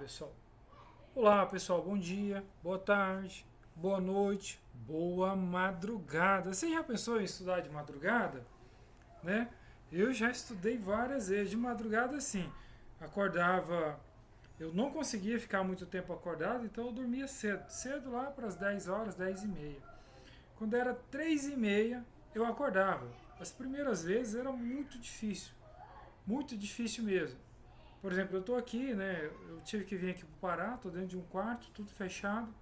pessoal. Olá, pessoal. Bom dia, boa tarde, boa noite, boa madrugada. Você já pensou em estudar de madrugada? Né? Eu já estudei várias vezes. De madrugada, sim. Acordava. Eu não conseguia ficar muito tempo acordado, então eu dormia cedo. Cedo lá para as 10 horas, 10 e meia. Quando era 3 e meia, eu acordava. As primeiras vezes era muito difícil mesmo. Por exemplo, eu estou aqui, né? Eu tive que vir aqui para o Pará, estou dentro de um quarto, tudo fechado.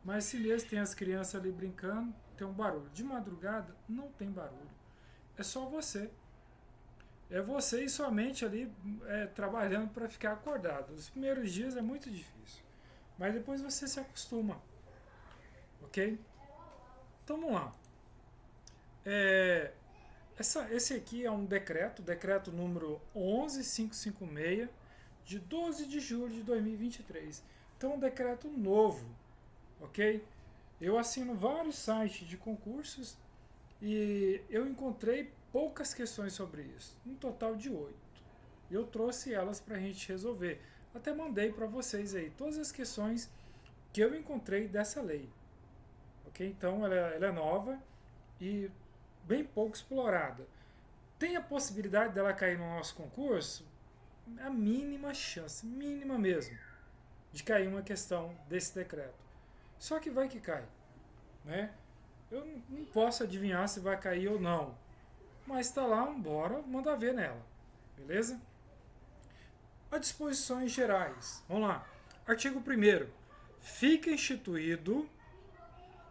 Mas se mesmo tem as crianças ali brincando, tem um barulho. De madrugada não tem barulho. É só você. É você e sua mente ali trabalhando para ficar acordado. Os primeiros dias é muito difícil. Mas depois você se acostuma. Ok? Então vamos lá. É, esse aqui é um decreto número 11556, de 12 de julho de 2023. Então, é um decreto novo, ok? Eu assino vários sites de concursos e eu encontrei poucas questões sobre isso, um total de 8. Eu trouxe elas para a gente resolver. Até mandei para vocês aí todas as questões que eu encontrei dessa lei, ok? Então, ela é nova e bem pouco explorada. Tem a possibilidade dela cair no nosso concurso? A mínima chance, mínima mesmo, de cair uma questão desse decreto. Só que vai que cai, né? Eu não posso adivinhar se vai cair ou não, mas está lá, bora mandar ver nela, beleza? As disposições gerais, vamos lá. Artigo 1º. Fica instituído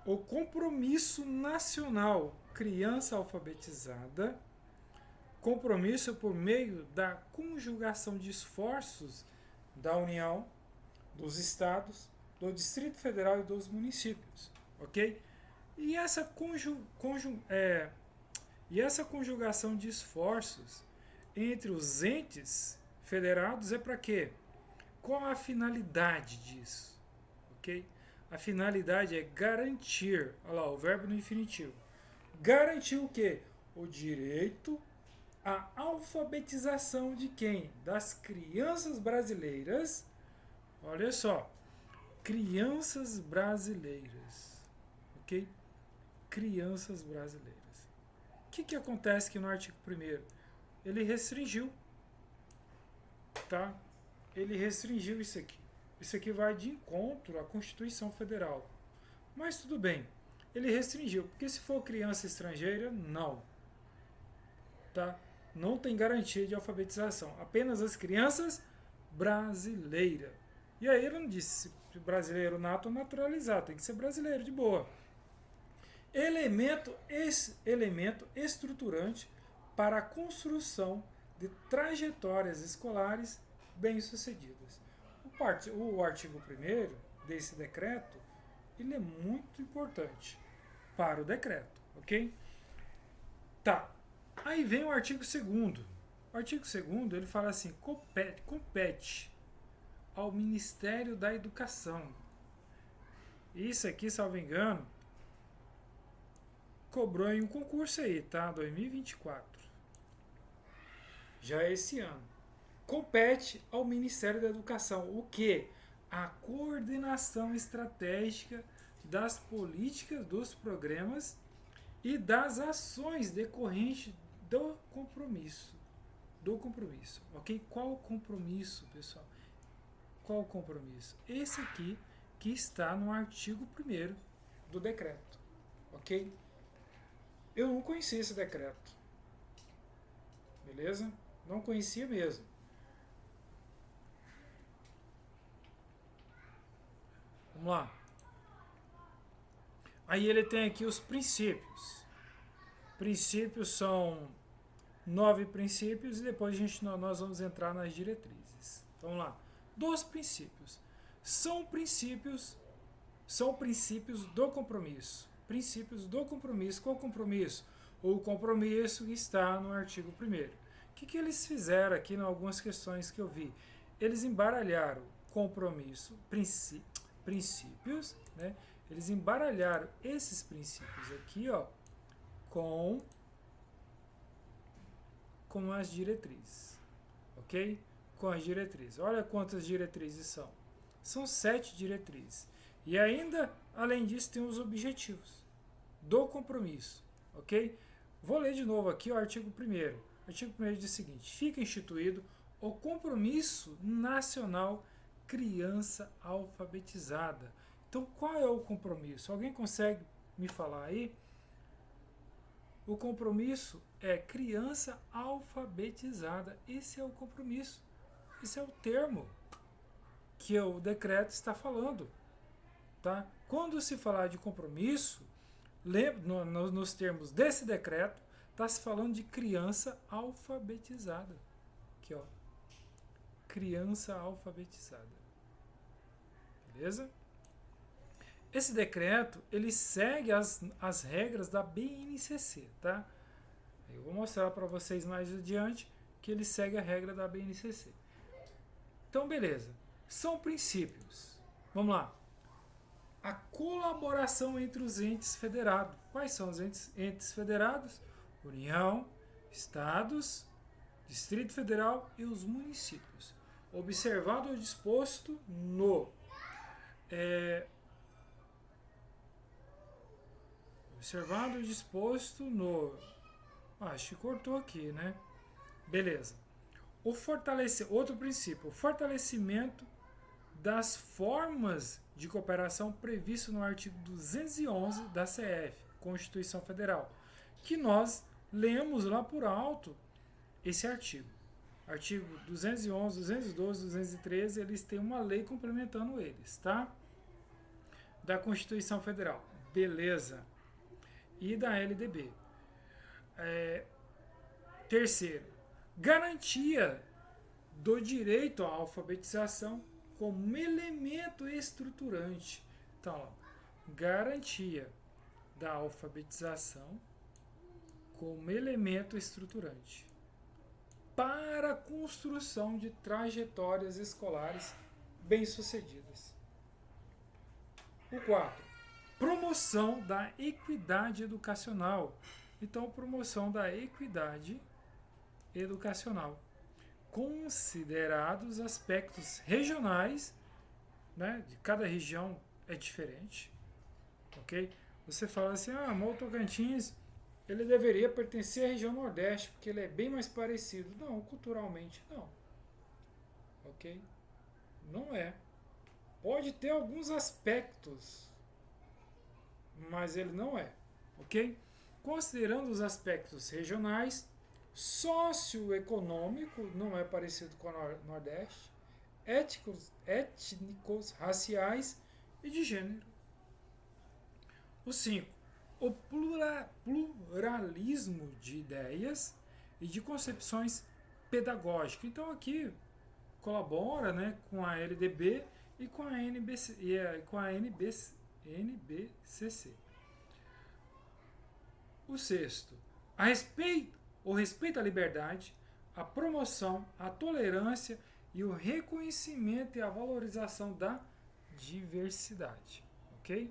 o compromisso nacional criança alfabetizada, compromisso por meio da conjugação de esforços da União, dos estados, do Distrito Federal e dos municípios, ok? E essa conjugação de esforços entre os entes federados é para quê? Qual a finalidade disso? Ok? A finalidade é garantir, olha lá, o verbo no infinitivo. Garantir o quê? O direito à alfabetização de quem? Das crianças brasileiras. Olha só, crianças brasileiras, ok? Crianças brasileiras. O que acontece aqui no artigo 1º? Ele restringiu, tá? Ele restringiu isso aqui. Isso aqui vai de encontro à Constituição Federal. Mas tudo bem, ele restringiu, porque se for criança estrangeira, não. Tá? Não tem garantia de alfabetização. Apenas as crianças brasileiras. E aí ele não disse brasileiro nato ou naturalizado, tem que ser brasileiro de boa. Elemento estruturante para a construção de trajetórias escolares bem-sucedidas. O artigo 1º desse decreto, ele é muito importante para o decreto, ok? Tá. Aí vem o artigo 2º. O artigo 2º, ele fala assim, compete ao Ministério da Educação. Isso aqui, salvo engano, cobrou em um concurso aí, tá? 2024. Já é esse ano. Compete ao Ministério da Educação o quê? A coordenação estratégica das políticas, dos programas e das ações decorrentes do compromisso. Do compromisso, ok? Qual o compromisso, pessoal? Qual o compromisso? Esse aqui que está no artigo 1º do decreto, ok? Eu não conhecia esse decreto, beleza? Não conhecia mesmo. Vamos lá. Aí ele tem aqui os princípios. Princípios são 9 princípios e depois nós vamos entrar nas diretrizes. Vamos lá. Dos princípios. São princípios do compromisso. Princípios do compromisso. Qual compromisso? O compromisso que está no artigo 1º. O que eles fizeram aqui em algumas questões que eu vi? Eles embaralharam compromisso, princípios, né? Eles embaralharam esses princípios aqui, ó, com as diretrizes, ok? com as diretrizes. Olha quantas diretrizes são. São 7 diretrizes. E ainda, além disso, tem os objetivos do compromisso. Ok? Vou ler de novo aqui o artigo 1º. O artigo 1º diz o seguinte: fica instituído o Compromisso Nacional Criança Alfabetizada. Então, qual é o compromisso? Alguém consegue me falar aí? O compromisso é criança alfabetizada. Esse é o compromisso. Esse é o termo que o decreto está falando. Tá? Quando se falar de compromisso, nos termos desse decreto, está se falando de criança alfabetizada. Aqui, ó. Criança alfabetizada. Beleza? Esse decreto, ele segue as regras da BNCC, tá? Eu vou mostrar para vocês mais adiante que ele segue a regra da BNCC. Então, beleza. São princípios. Vamos lá. A colaboração entre os entes federados. Quais são os entes federados? União, Estados, Distrito Federal e os municípios. Observado o disposto no... observado o disposto no... acho que cortou aqui, né? Beleza. Outro princípio. O fortalecimento das formas de cooperação previsto no artigo 211 da CF, Constituição Federal, que nós lemos lá por alto esse artigo. Artigo 211, 212, 213, eles têm uma lei complementando eles, tá? Da Constituição Federal. Beleza. E da LDB. Terceiro, garantia do direito à alfabetização como elemento estruturante. Então, ó, garantia da alfabetização como elemento estruturante para a construção de trajetórias escolares bem-sucedidas. O 4. Promoção da equidade educacional. Então, promoção da equidade educacional. Considerados aspectos regionais, né? De cada região é diferente, ok? Você fala assim, o Tocantins, ele deveria pertencer à região Nordeste, porque ele é bem mais parecido. Não, culturalmente não, ok? Não é. Pode ter alguns aspectos, mas ele não é, ok? Considerando os aspectos regionais, socioeconômico, não é parecido com o Nordeste, étnicos, raciais e de gênero. O 5. O pluralismo de ideias e de concepções pedagógicas. Então aqui colabora, né, com a LDB e com a NBCC. O 6. O respeito à liberdade, a promoção, a tolerância e o reconhecimento e a valorização da diversidade. Ok?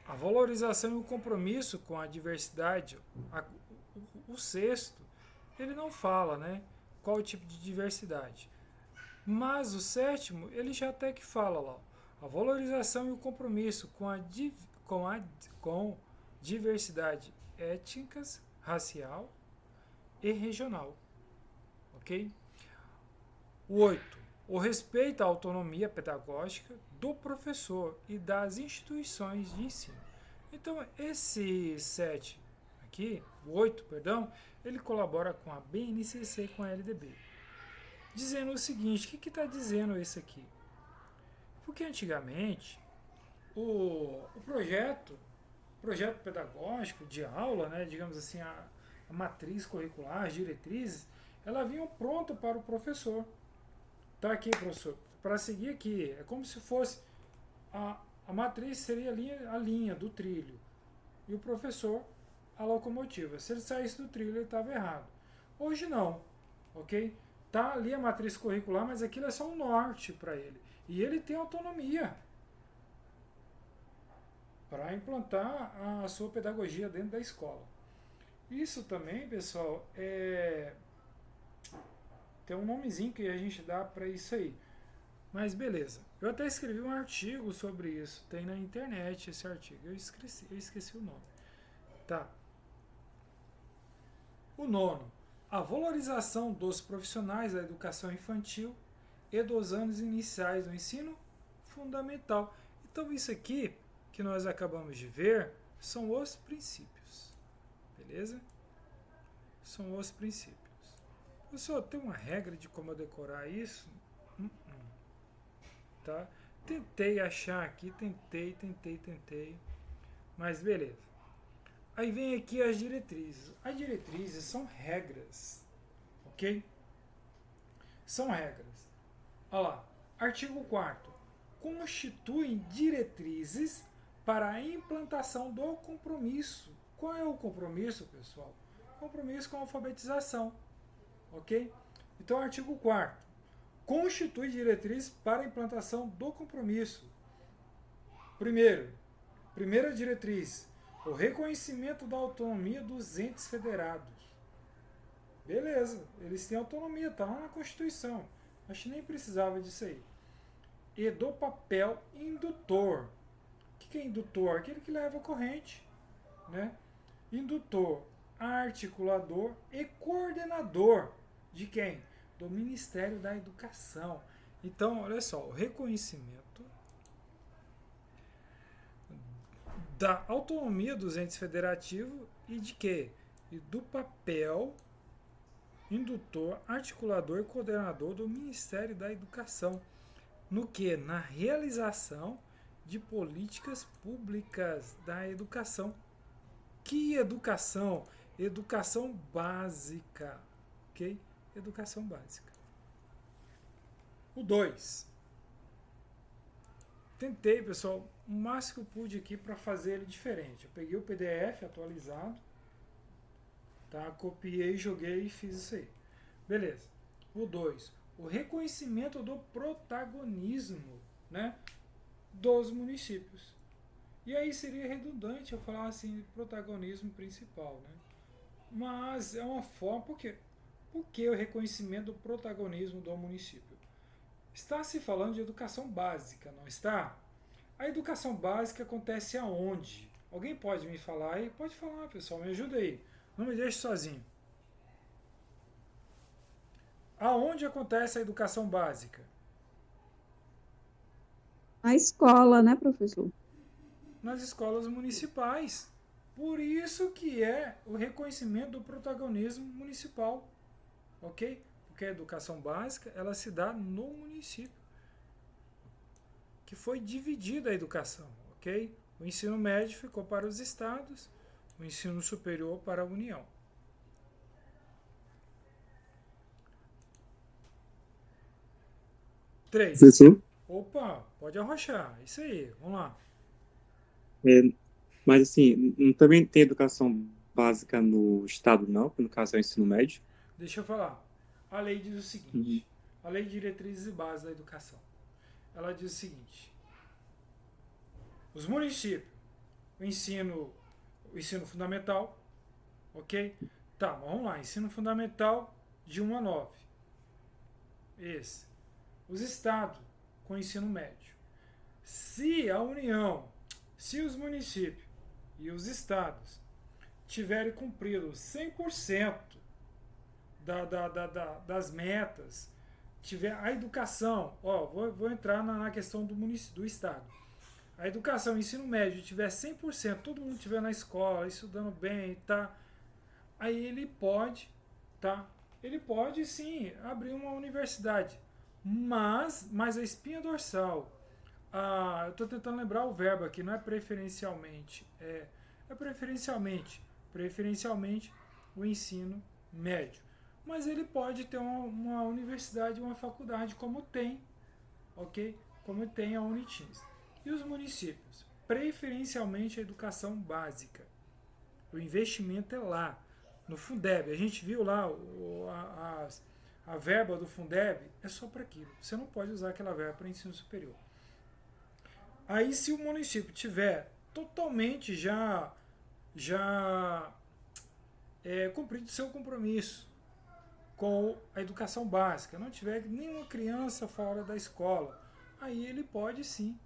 A valorização e o compromisso com a diversidade, o 6º, ele não fala, né, qual o tipo de diversidade. Mas o 7º, ele já até que fala lá, a valorização e o compromisso com diversidade étnicas, racial e regional. Ok? O 8. O respeito à autonomia pedagógica do professor e das instituições de ensino. Então, esse 7 aqui, o 8, perdão, ele colabora com a BNCC e com a LDB. Dizendo o seguinte, o que está dizendo isso aqui? Porque antigamente, o projeto pedagógico de aula, né, digamos assim, a matriz curricular, as diretrizes, ela vinha pronta para o professor. Tá aqui, professor, para seguir aqui. É como se fosse a matriz seria a linha do trilho e o professor a locomotiva. Se ele saísse do trilho, ele estava errado. Hoje não, ok? Tá ali a matriz curricular, mas aquilo é só um norte para ele. E ele tem autonomia para implantar a sua pedagogia dentro da escola. Isso também, pessoal, tem um nomezinho que a gente dá para isso aí. Mas beleza. Eu até escrevi um artigo sobre isso. Tem na internet esse artigo. Eu esqueci o nome. Tá. O nono. A valorização dos profissionais da educação infantil e dos anos iniciais do ensino fundamental. Então isso aqui que nós acabamos de ver são os princípios. Beleza? São os princípios. Pessoal, tem uma regra de como eu decorar isso? Tá? Tentei achar aqui, tentei, mas beleza. Aí vem aqui as diretrizes. As diretrizes são regras, ok? São regras. Olha lá, artigo 4º. Constituem diretrizes para a implantação do compromisso. Qual é o compromisso, pessoal? Compromisso com a alfabetização, ok? Então, artigo 4º. Constitui diretrizes para a implantação do compromisso. Primeira diretriz, o reconhecimento da autonomia dos entes federados. Beleza, eles têm autonomia, está lá na Constituição. Acho que nem precisava disso aí. E do papel indutor. O que é indutor? Aquele que leva a corrente. Né? Indutor, articulador e coordenador. De quem? Do Ministério da Educação. Então, olha só, o reconhecimento da autonomia dos entes federativos e de quê? E do papel indutor, articulador e coordenador do Ministério da Educação. No que? Na realização de políticas públicas da educação. Que educação? Educação básica, ok? Educação básica. O 2. Tentei, pessoal, o máximo que eu pude aqui para fazer ele diferente. Eu peguei o PDF atualizado, tá? Copiei, joguei e fiz isso aí. Beleza. O 2. O reconhecimento do protagonismo, né, dos municípios. E aí seria redundante eu falar assim, protagonismo principal, né? Mas é uma forma, por quê? Por que o reconhecimento do protagonismo do município? Está se falando de educação básica, não está? A educação básica acontece aonde? Alguém pode me falar aí? Pode falar, pessoal, me ajuda aí. Não me deixe sozinho. Aonde acontece a educação básica? A escola, né, professor? Nas escolas municipais. Por isso que é o reconhecimento do protagonismo municipal, ok? Porque a educação básica ela se dá no município, que foi dividida a educação, ok? O ensino médio ficou para os estados, o ensino superior para a União. 3. Professor, Opa, pode arrochar. Isso aí, vamos lá. é, mas assim, também tem educação básica no estado, não, que no caso é o ensino médio. Deixa eu falar. A lei diz o Uhum. seguinte: a lei de diretrizes e bases da educação. Ela diz o seguinte: os municípios, o ensino fundamental, ok? Tá, vamos lá, ensino fundamental de 1 a 9. Esse. Os estados com ensino médio. Se a União, se os municípios e os estados tiverem cumprido 100% das metas, tiver a educação, ó, vou entrar na questão do estado. A educação, o ensino médio tiver 100%, todo mundo estiver na escola, estudando bem, tá? Aí ele pode, tá? Ele pode sim abrir uma universidade, mas a espinha dorsal, eu estou tentando lembrar o verbo aqui, não é preferencialmente, é preferencialmente o ensino médio. Mas ele pode ter uma universidade, uma faculdade, como tem, ok? Como tem a Unitins. E os municípios? Preferencialmente a educação básica. O investimento é lá, no Fundeb. A gente viu lá a verba do Fundeb, é só para aquilo. Você não pode usar aquela verba para ensino superior. Aí, se o município tiver totalmente já cumprido seu compromisso com a educação básica, não tiver nenhuma criança fora da escola, aí ele pode sim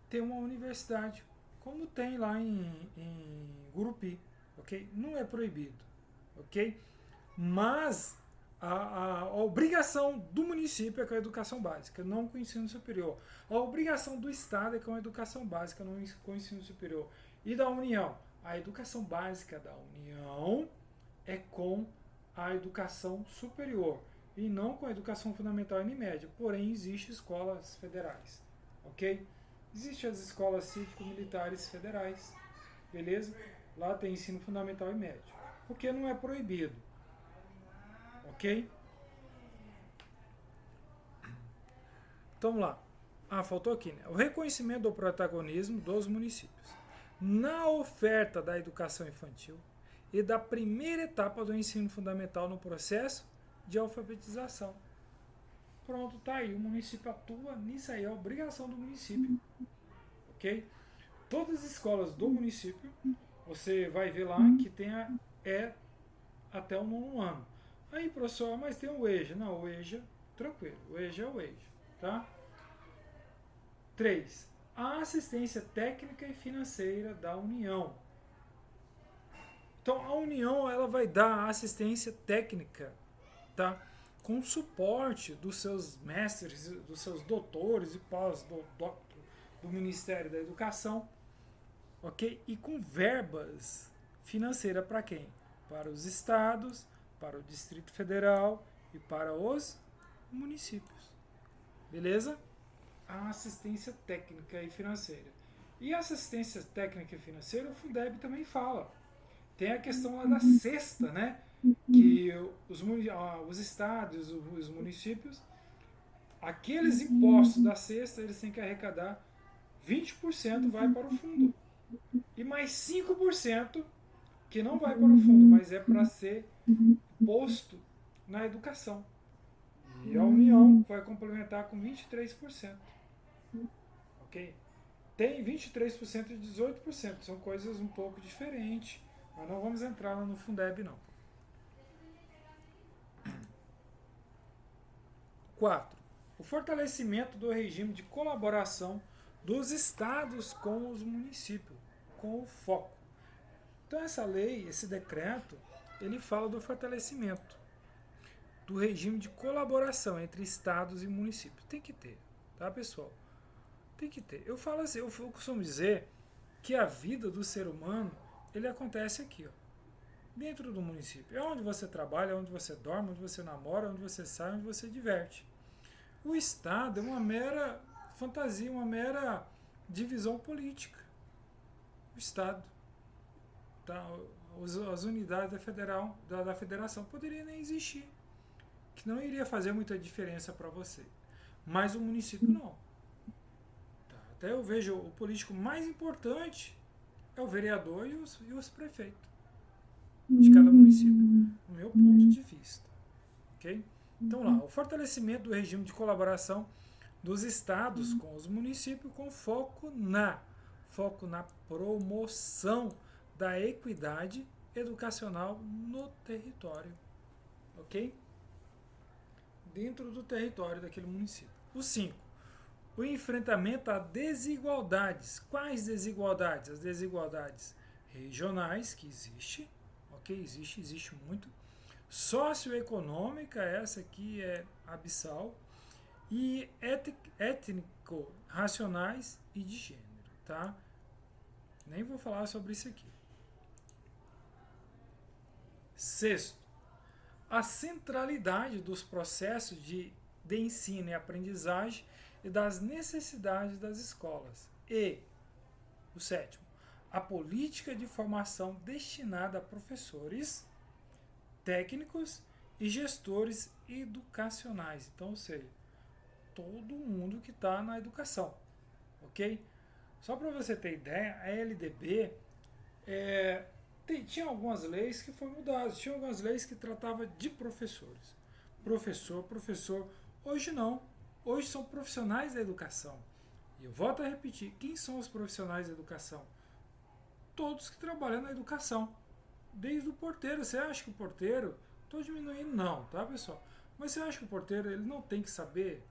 ter uma universidade, como tem lá em Gurupi, ok? Não é proibido, ok? Mas a obrigação do município é com a educação básica, não com o ensino superior. A obrigação do Estado é com a educação básica, não com o ensino superior. E da União? A educação básica da União é com a educação superior e não com a educação fundamental e média. Porém, existem escolas federais, ok? Existem as escolas cívico-militares federais, beleza? Lá tem ensino fundamental e médio, porque não é proibido, ok? Então vamos lá. Faltou aqui, né? O reconhecimento do protagonismo dos municípios na oferta da educação infantil e da primeira etapa do ensino fundamental no processo de alfabetização. Pronto, tá aí. O município atua nisso aí, é a obrigação do município. Ok? Todas as escolas do município, você vai ver lá que tem até o 9º ano. Aí, professor, mas tem o EJA. Não, o EJA, tranquilo. O EJA é o EJA, tá? 3. A assistência técnica e financeira da União. Então, a União ela vai dar assistência técnica, tá? Com suporte dos seus mestres, dos seus doutores e pós-doutor do Ministério da Educação, ok? E com verbas financeiras para quem? Para os estados, para o Distrito Federal e para os municípios. Beleza? A assistência técnica e financeira. E a assistência técnica e financeira, o Fundeb também fala. Tem a questão lá da cesta, né? Que os estados, os municípios, aqueles impostos da cesta, eles têm que arrecadar 20% vai para o fundo. E mais 5% que não vai para o fundo, mas é para ser posto na educação. E a União vai complementar com 23%. Ok? Tem 23% e 18%. São coisas um pouco diferentes. Mas não vamos entrar lá no Fundeb, não. 4. O fortalecimento do regime de colaboração dos estados com os municípios, com o foco. Então essa lei, esse decreto, ele fala do fortalecimento do regime de colaboração entre estados e municípios. Tem que ter, tá, pessoal? Tem que ter. Eu falo assim, eu costumo dizer que a vida do ser humano, ele acontece aqui, ó, dentro do município. É onde você trabalha, é onde você dorme, onde você namora, onde você sai, onde você diverte. O Estado é uma mera fantasia, uma mera divisão política. O Estado, tá? As unidades da federação poderiam nem existir, que não iria fazer muita diferença para você. Mas o município não. Tá? Até eu vejo o político mais importante é o vereador e os prefeitos de cada município, no meu ponto de vista. Ok? Então lá, o fortalecimento do regime de colaboração dos estados com os municípios com foco na promoção da equidade educacional no território. Ok? Dentro do território daquele município. O 5. O enfrentamento a desigualdades. Quais desigualdades? As desigualdades regionais, que existe, ok? Existe muito. Socioeconômica, essa aqui é abissal. E étnico-racionais e de gênero, tá? Nem vou falar sobre isso aqui. 6. A centralidade dos processos de ensino e aprendizagem e das necessidades das escolas. E o 7. A política de formação destinada a professores, técnicos e gestores educacionais. Então, ou seja, todo mundo que está na educação, ok? Só para você ter ideia, a LDB tinha algumas leis que foram mudadas, tinha algumas leis que tratavam de professores. Professor. Hoje não. Hoje são profissionais da educação. E eu volto a repetir, quem são os profissionais da educação? Todos que trabalham na educação. desde o porteiro. Você acha que o porteiro... Estou diminuindo não, tá, pessoal? Mas você acha que o porteiro ele não tem que saber,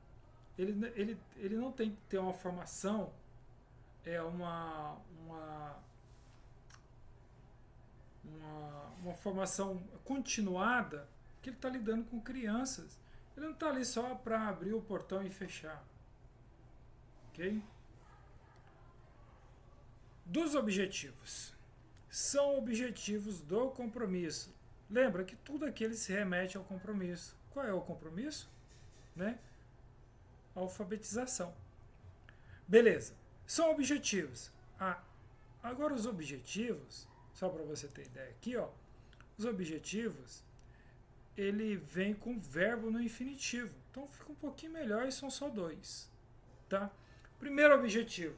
ele não tem que ter uma formação, uma formação continuada, que ele está lidando com crianças. Ele não está ali só para abrir o portão e fechar. Ok? Dos objetivos. São objetivos do compromisso. Lembra que tudo aquilo se remete ao compromisso. Qual é o compromisso? Né? Alfabetização. Beleza. São objetivos. Agora os objetivos, só para você ter ideia aqui, ó, os objetivos, ele vem com verbo no infinitivo. Então fica um pouquinho melhor e são só 2. Tá? Primeiro objetivo,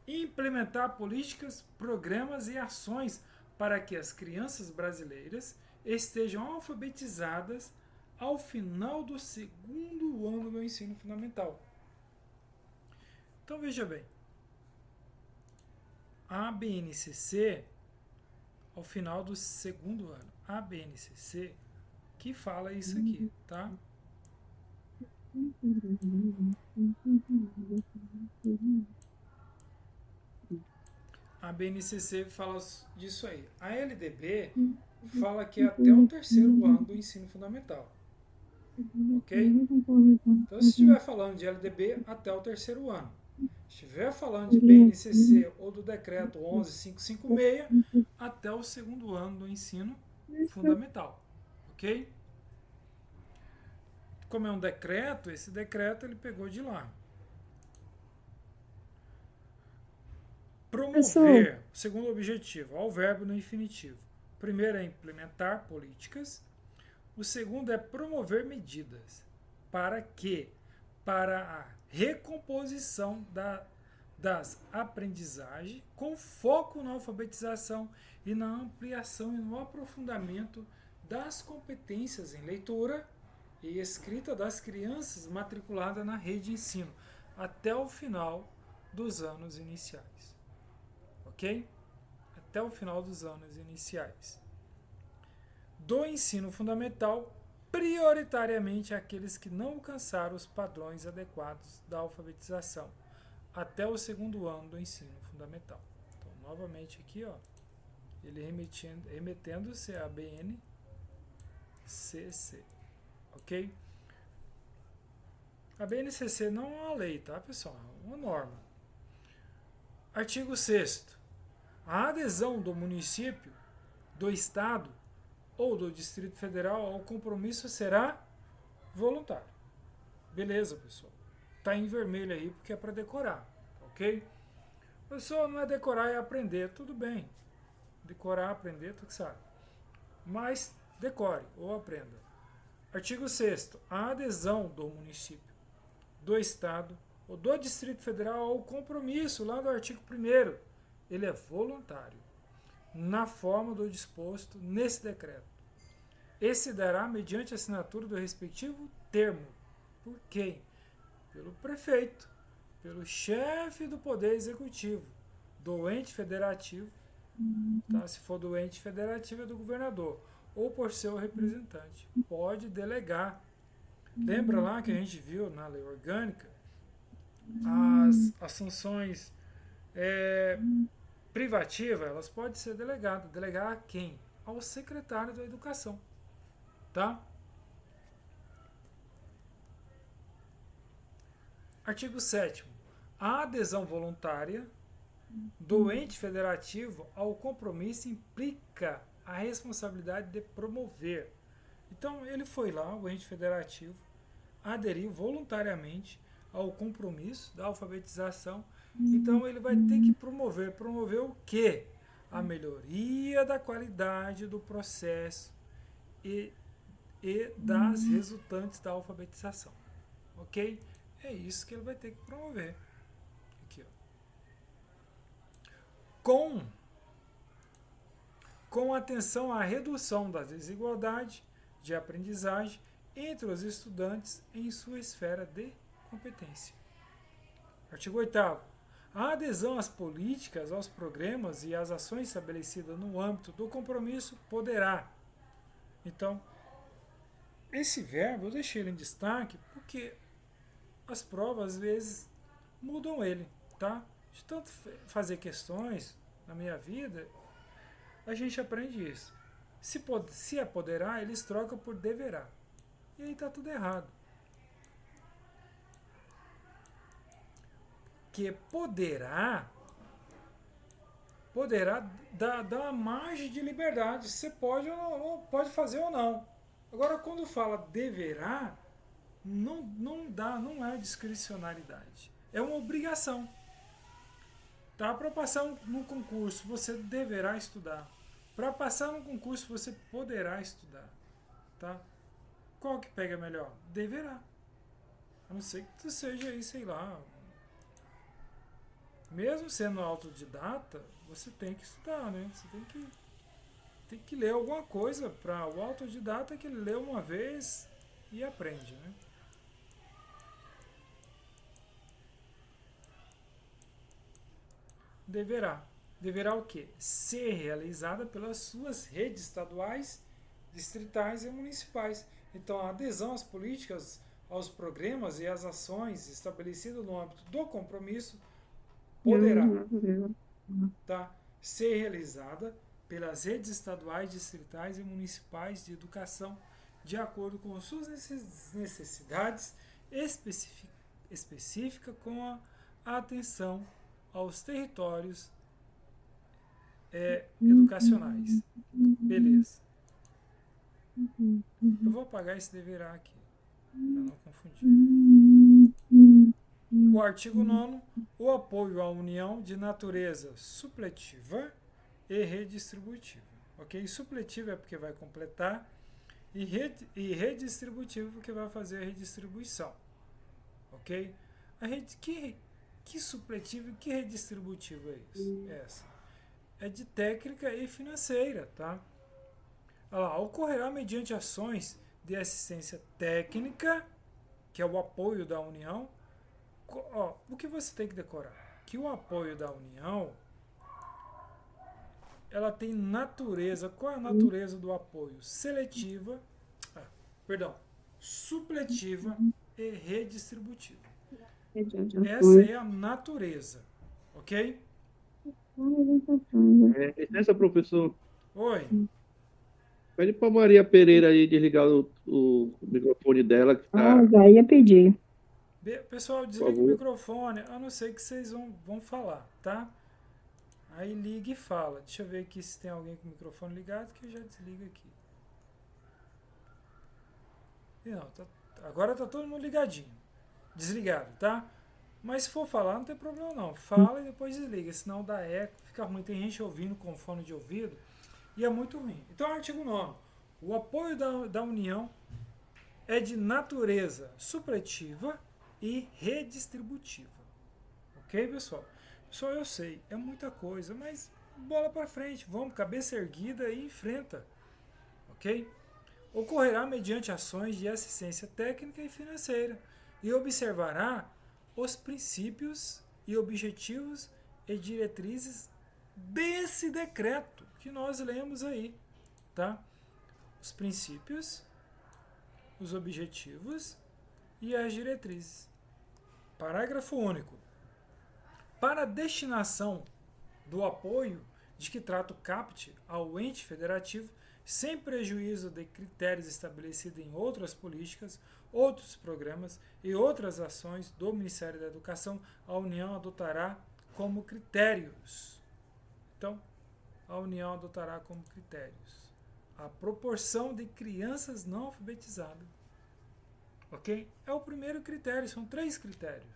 implementar políticas, programas e ações para que as crianças brasileiras estejam alfabetizadas ao final do segundo ano do ensino fundamental. Então veja bem, a BNCC, ao final do segundo ano, a BNCC que fala isso aqui, tá? A BNCC fala disso aí. A LDB fala que é até o terceiro ano do ensino fundamental. Ok? Então, se estiver falando de LDB, até o terceiro ano. Se estiver falando de BNCC ou do decreto 11556, até o segundo ano do ensino fundamental. Ok? Como é um decreto, esse decreto ele pegou de lá. Promover, segundo objetivo, ao verbo no infinitivo. O primeiro é implementar políticas. O segundo é promover medidas. Para quê? Para a recomposição das aprendizagens, com foco na alfabetização e na ampliação e no aprofundamento das competências em leitura e escrita das crianças matriculadas na rede de ensino, até o final dos anos iniciais. Ok? Até o final dos anos iniciais. Do ensino fundamental, prioritariamente aqueles que não alcançaram os padrões adequados da alfabetização, até o segundo ano do ensino fundamental. Então, novamente aqui, ó, ele remetendo-se à BNCC. Ok? A BNCC não é uma lei, tá, pessoal? É uma norma. Artigo 6º. A adesão do município, do estado ou do Distrito Federal ao compromisso será voluntário. Beleza, pessoal? Tá em vermelho aí porque é para decorar, ok? Pessoal, não é decorar, é aprender, tudo bem. Decorar, aprender, tu que sabe. Mas decore ou aprenda. Artigo 6º. A adesão do município, do estado ou do Distrito Federal ao compromisso, lá do artigo 1º, ele é voluntário, na forma do disposto nesse decreto. Esse dará mediante assinatura do respectivo termo. Por quem? Pelo prefeito, pelo chefe do Poder Executivo, do ente federativo, tá? Se for do ente federativo é do governador, ou por seu representante. Pode delegar. Lembra lá que a gente viu na lei orgânica as funções privativas, elas podem ser delegadas. Delegar a quem? Ao secretário da Educação. Tá? Artigo 7º. A adesão voluntária do ente federativo ao compromisso implica a responsabilidade de promover. Então, ele foi lá, o ente federativo, aderiu voluntariamente ao compromisso da alfabetização. Então, ele vai ter que promover. Promover o quê? A melhoria da qualidade do processo e das resultantes da alfabetização. Ok? É isso que ele vai ter que promover. Aqui, ó. Com atenção à redução da desigualdade de aprendizagem entre os estudantes em sua esfera de competência. Artigo 8º. A adesão às políticas, aos programas e às ações estabelecidas no âmbito do compromisso poderá. Então, esse verbo eu deixei ele em destaque porque as provas às vezes mudam ele, tá? De tanto fazer questões na minha vida, a gente aprende isso. Se é poderá, eles trocam por deverá. E aí tá tudo errado. Que poderá dar uma margem de liberdade. Você pode ou pode fazer ou não. Agora, quando fala deverá, não é discricionariedade. É uma obrigação. Tá? Para passar num concurso, você deverá estudar. Para passar num concurso, você poderá estudar. Tá? Qual que pega melhor? Deverá. A não ser que tu seja aí, sei lá. Mesmo sendo autodidata, você tem que estudar, né? Você tem que ler alguma coisa. Para o autodidata que ele lê uma vez e aprende, né? Deverá. Deverá o quê? Ser realizada pelas suas redes estaduais, distritais e municipais. Então, a adesão às políticas, aos programas e às ações estabelecidas no âmbito do compromisso poderá, tá, ser realizada pelas redes estaduais, distritais e municipais de educação de acordo com suas necessidades específica com a atenção aos territórios educacionais. Beleza. Eu vou apagar esse deverá aqui, para não confundir. O artigo 9º, o apoio à união de natureza supletiva e redistributiva. Ok? Supletiva é porque vai completar e redistributivo porque vai fazer a redistribuição. Ok? Que supletivo e que redistributivo é isso? Essa. É de técnica e financeira, tá? Olha lá, ocorrerá mediante ações de assistência técnica, que é o apoio da União. Ó, o que você tem que decorar? Que o apoio da União, ela tem natureza. Qual é a natureza do apoio? Supletiva e redistributiva. Essa é a natureza, ok? Licença, professor. Oi. Pede para Maria Pereira aí desligar o microfone dela que tá. Já ia pedir. Pessoal, desliga o microfone, a não ser que vocês vão falar, tá? Aí liga e fala. Deixa eu ver aqui se tem alguém com o microfone ligado, que eu já desligo aqui. E não, agora tá todo mundo ligadinho. Desligado, tá? Mas se for falar, não tem problema não. Fala e depois desliga, senão dá eco, fica ruim. Tem gente ouvindo com fone de ouvido e é muito ruim. Então, artigo 9º. O apoio da União é de natureza supletiva e redistributiva. Ok, pessoal? Pessoal, eu sei, é muita coisa, mas bola para frente, vamos, cabeça erguida e enfrenta. Ok? Ocorrerá mediante ações de assistência técnica e financeira e observará os princípios e objetivos e diretrizes desse decreto que nós lemos aí, tá? Os princípios, os objetivos e as diretrizes. Parágrafo único. Para a destinação do apoio de que trata o CAPT ao ente federativo, sem prejuízo de critérios estabelecidos em outras políticas, outros programas e outras ações do Ministério da Educação, a União adotará como critérios. Então, a União adotará como critérios a proporção de crianças não alfabetizadas. Ok? É o primeiro critério, são 3 critérios.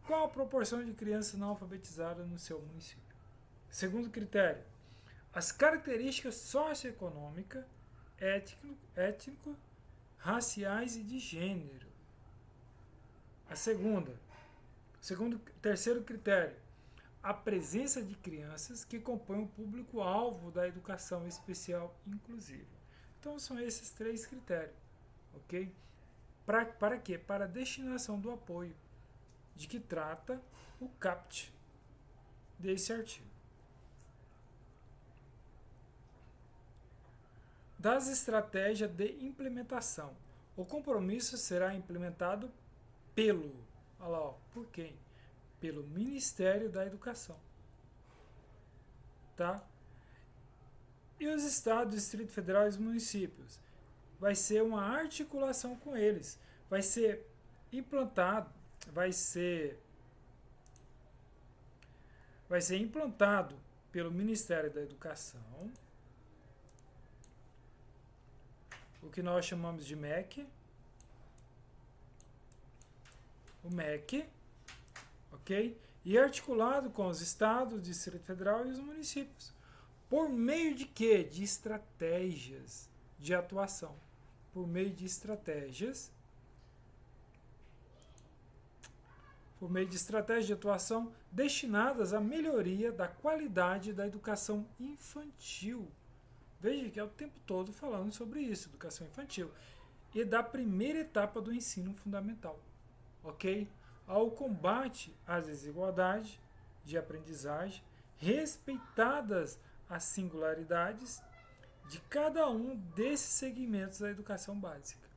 Qual a proporção de crianças não alfabetizadas no seu município? Segundo critério, as características socioeconômicas, étnico, raciais e de gênero. Terceiro critério, a presença de crianças que compõem o público-alvo da educação especial inclusiva. Então são esses 3 critérios, ok? Para quê? Para a destinação do apoio de que trata o CAPT, desse artigo. Das estratégias de implementação. O compromisso será implementado pelo, olha lá, ó, por quem? Pelo Ministério da Educação. Tá? E os estados, Distrito Federal e os municípios? Vai ser uma articulação com eles. Vai ser implantado, vai ser implantado pelo Ministério da Educação, o que nós chamamos de MEC, o MEC, ok? E articulado com os estados, Distrito Federal e os municípios. Por meio de quê? De estratégias de atuação. Por meio de estratégias de atuação destinadas à melhoria da qualidade da educação infantil. Veja que é o tempo todo falando sobre isso, educação infantil. E da primeira etapa do ensino fundamental. Ok? Ao combate às desigualdades de aprendizagem, respeitadas as singularidades de cada um desses segmentos da educação básica.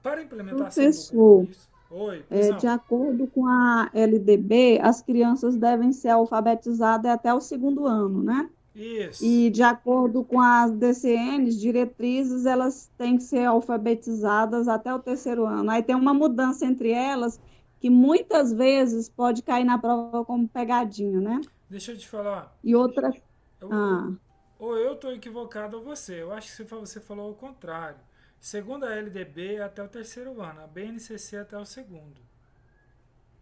Para a implementação do compromisso... Oi, de acordo com a LDB, as crianças devem ser alfabetizadas até o 2º ano, né? Isso. E de acordo com as DCNs, diretrizes, elas têm que ser alfabetizadas até o 3º ano. Aí tem uma mudança entre elas que muitas vezes pode cair na prova como pegadinha, né? Deixa eu te falar. E outra... Ou eu estou equivocado ou você. Eu acho que você falou o contrário. Segundo a LDB, até o 3º ano. A BNCC até o 2º.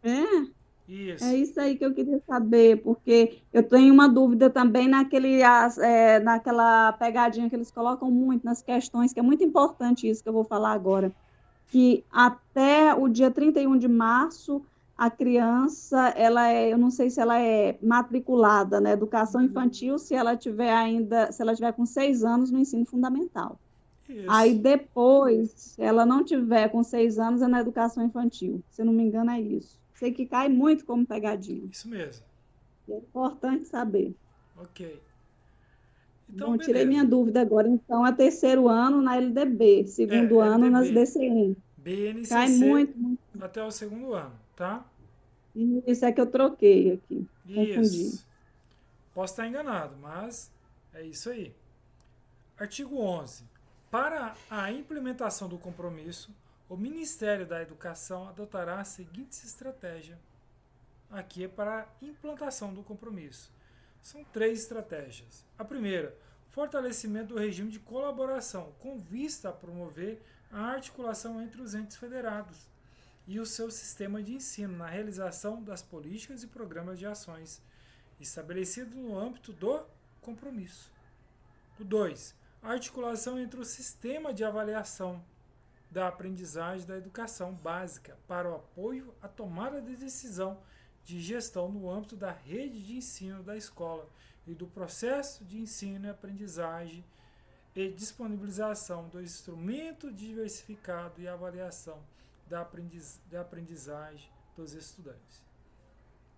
É? Isso. É isso aí que eu queria saber, porque eu tenho uma dúvida também naquela pegadinha que eles colocam muito nas questões, que é muito importante isso que eu vou falar agora, que até o dia 31 de março, a criança, eu não sei se ela é matriculada na educação infantil, se ela tiver com 6 anos no ensino fundamental. Isso. Aí depois, se ela não tiver com 6 anos, é na educação infantil. Se eu não me engano, é isso. Sei que cai muito como pegadinha. Isso mesmo. É importante saber. Ok. Então, Bom, tirei beleza. minha dúvida agora. Então, é 3º ano na LDB, 2º ano LDB. nas DCN. BNCC Cai muito. até o 2º ano, tá? Isso é que eu troquei aqui. Confundi. Isso. Posso estar enganado, mas é isso aí. Artigo 11. Para a implementação do compromisso, o Ministério da Educação adotará a seguinte estratégia. Aqui é para a implantação do compromisso. São 3 estratégias. A primeira, fortalecimento do regime de colaboração, com vista a promover a articulação entre os entes federados e o seu sistema de ensino na realização das políticas e programas de ações estabelecidos no âmbito do compromisso. O 2. A articulação entre o sistema de avaliação da aprendizagem da educação básica para o apoio à tomada de decisão de gestão no âmbito da rede de ensino da escola e do processo de ensino e aprendizagem e disponibilização do instrumento diversificado e avaliação da aprendizagem dos estudantes.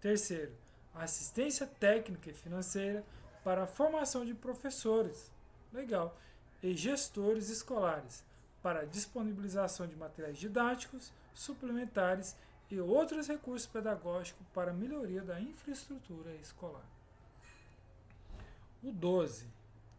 Terceiro, assistência técnica e financeira para a formação de professores, legal, e gestores escolares para a disponibilização de materiais didáticos, suplementares e outros recursos pedagógicos para a melhoria da infraestrutura escolar. O 12.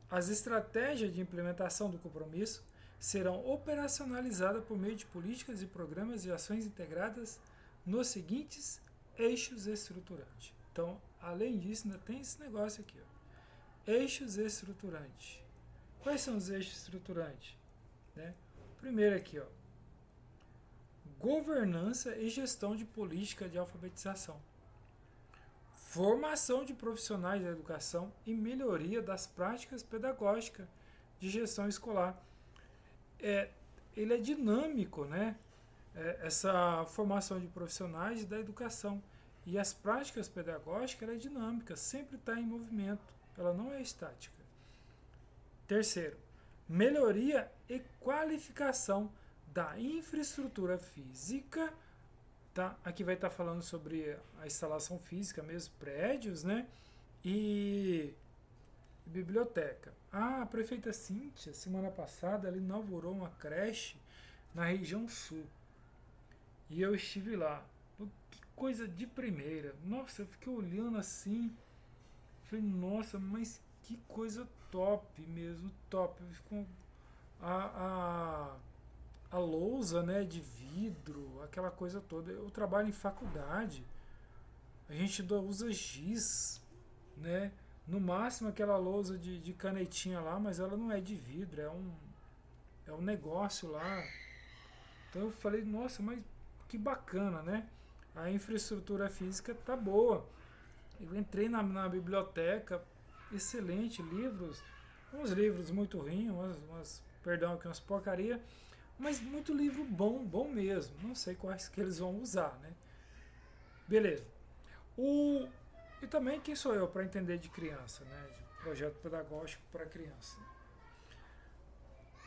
As estratégias de implementação do compromisso serão operacionalizadas por meio de políticas e programas e ações integradas nos seguintes eixos estruturantes. Então, além disso, ainda tem esse negócio aqui, ó. Eixos estruturantes. Quais são os eixos estruturantes? Né? Primeiro aqui, ó. Governança e gestão de política de alfabetização. Formação de profissionais da educação e melhoria das práticas pedagógicas de gestão escolar. Ele é dinâmico, né? Essa formação de profissionais da educação. E as práticas pedagógicas, ela é dinâmica, sempre está em movimento, ela não é estática. Terceiro, melhoria e qualificação da infraestrutura física tá? Aqui vai estar falando sobre a instalação física mesmo, prédios, né? E biblioteca. A prefeita Cíntia, semana passada, ela inaugurou uma creche na região sul. E eu estive lá. Que coisa de primeira. Nossa, eu fiquei olhando assim. Falei, nossa, mas que coisa top mesmo, top. Com a lousa, né, de vidro, aquela coisa toda. Eu trabalho em faculdade. A gente usa giz, né? No máximo aquela lousa de canetinha lá, mas ela não é de vidro, é um negócio lá. Então eu falei, nossa, mas que bacana, né? A infraestrutura física tá boa. Eu entrei na biblioteca, excelente, livros, uns livros muito ruins, perdão, aqui umas porcaria, mas muito livro bom, bom mesmo. Não sei quais que eles vão usar, né? Beleza. E também quem sou eu para entender de criança, né? De projeto pedagógico para criança.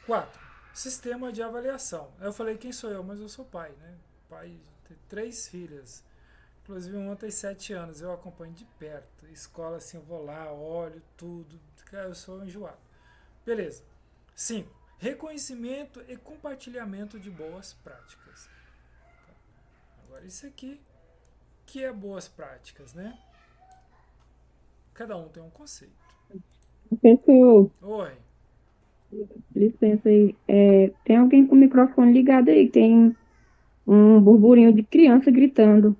4. Sistema de avaliação. Eu falei quem sou eu, mas eu sou pai, né? Pai de 3 filhas. Inclusive uma tem 7 anos, eu acompanho de perto. Escola assim, eu vou lá, olho tudo. Eu sou enjoado. Beleza. 5. Reconhecimento e compartilhamento de boas práticas. Agora isso aqui, que é boas práticas, né? Cada um tem um conceito. Professor, Oi. licença aí. Tem alguém com o microfone ligado aí? Tem um burburinho de criança gritando.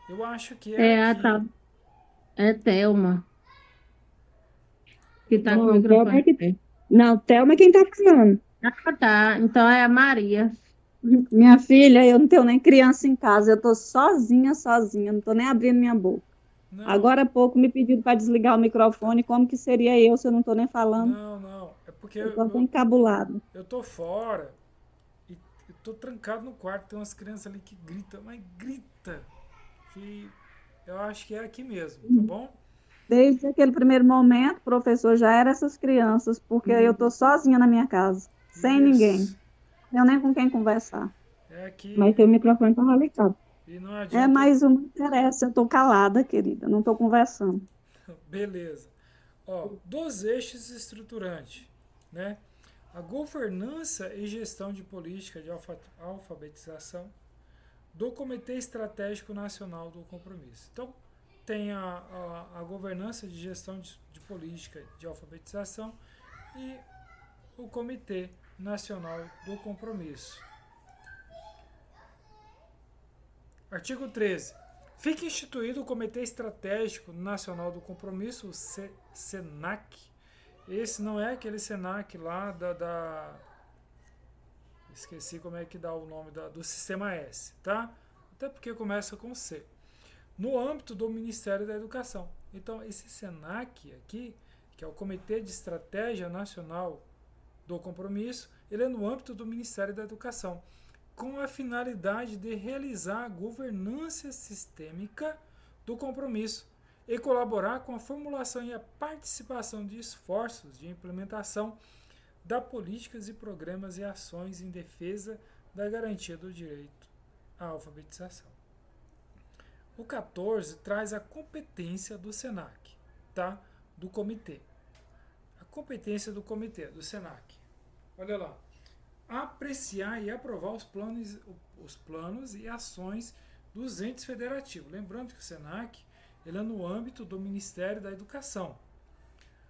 Eu acho que é A aqui. tal. É Thelma, que tá com o Não, Thelma é microfone que... aberto. Não, Thelma é quem tá falando. Ah, tá. Então é a Maria. Minha filha, eu não tenho nem criança em casa, eu tô sozinha, não tô nem abrindo minha boca. Não, Agora há pouco me pediram para desligar o microfone, como que seria eu se eu não tô nem falando? não. É porque Eu tô encabulado. eu tô fora e eu tô trancado no quarto. Tem umas crianças ali que gritam, mas grita. Que eu acho que é aqui mesmo, tá bom? Desde aquele primeiro momento, o professor já era essas crianças, porque eu tô sozinha na minha casa, sem ninguém, Isso. eu nem com quem conversar. É aqui Mas teu microfone tá ligado. e não É, adianta. mas não interessa, eu tô calada, querida, não tô conversando. Beleza. Ó, dos eixos estruturantes, né? A governança e gestão de política de alfabetização do Comitê Estratégico Nacional do Compromisso. Então, tem a governança de gestão de política de alfabetização e o Comitê Nacional do Compromisso. Artigo 13. Fica instituído o Comitê Estratégico Nacional do Compromisso, o SENAC. Esse não é aquele SENAC lá esqueci como é que dá o nome do Sistema S, tá? Até porque começa com C. No âmbito do Ministério da Educação. Então, esse SENAC aqui, que é o Comitê de Estratégia Nacional do Compromisso, ele é no âmbito do Ministério da Educação, com a finalidade de realizar a governança sistêmica do compromisso e colaborar com a formulação e a participação de esforços de implementação da políticas e programas e ações em defesa da garantia do direito à alfabetização. O 14 traz a competência do SENAC, tá? Do comitê. A competência do comitê, do SENAC. Olha lá. Apreciar e aprovar os planos e ações dos entes federativos. Lembrando que o SENAC ele é no âmbito do Ministério da Educação,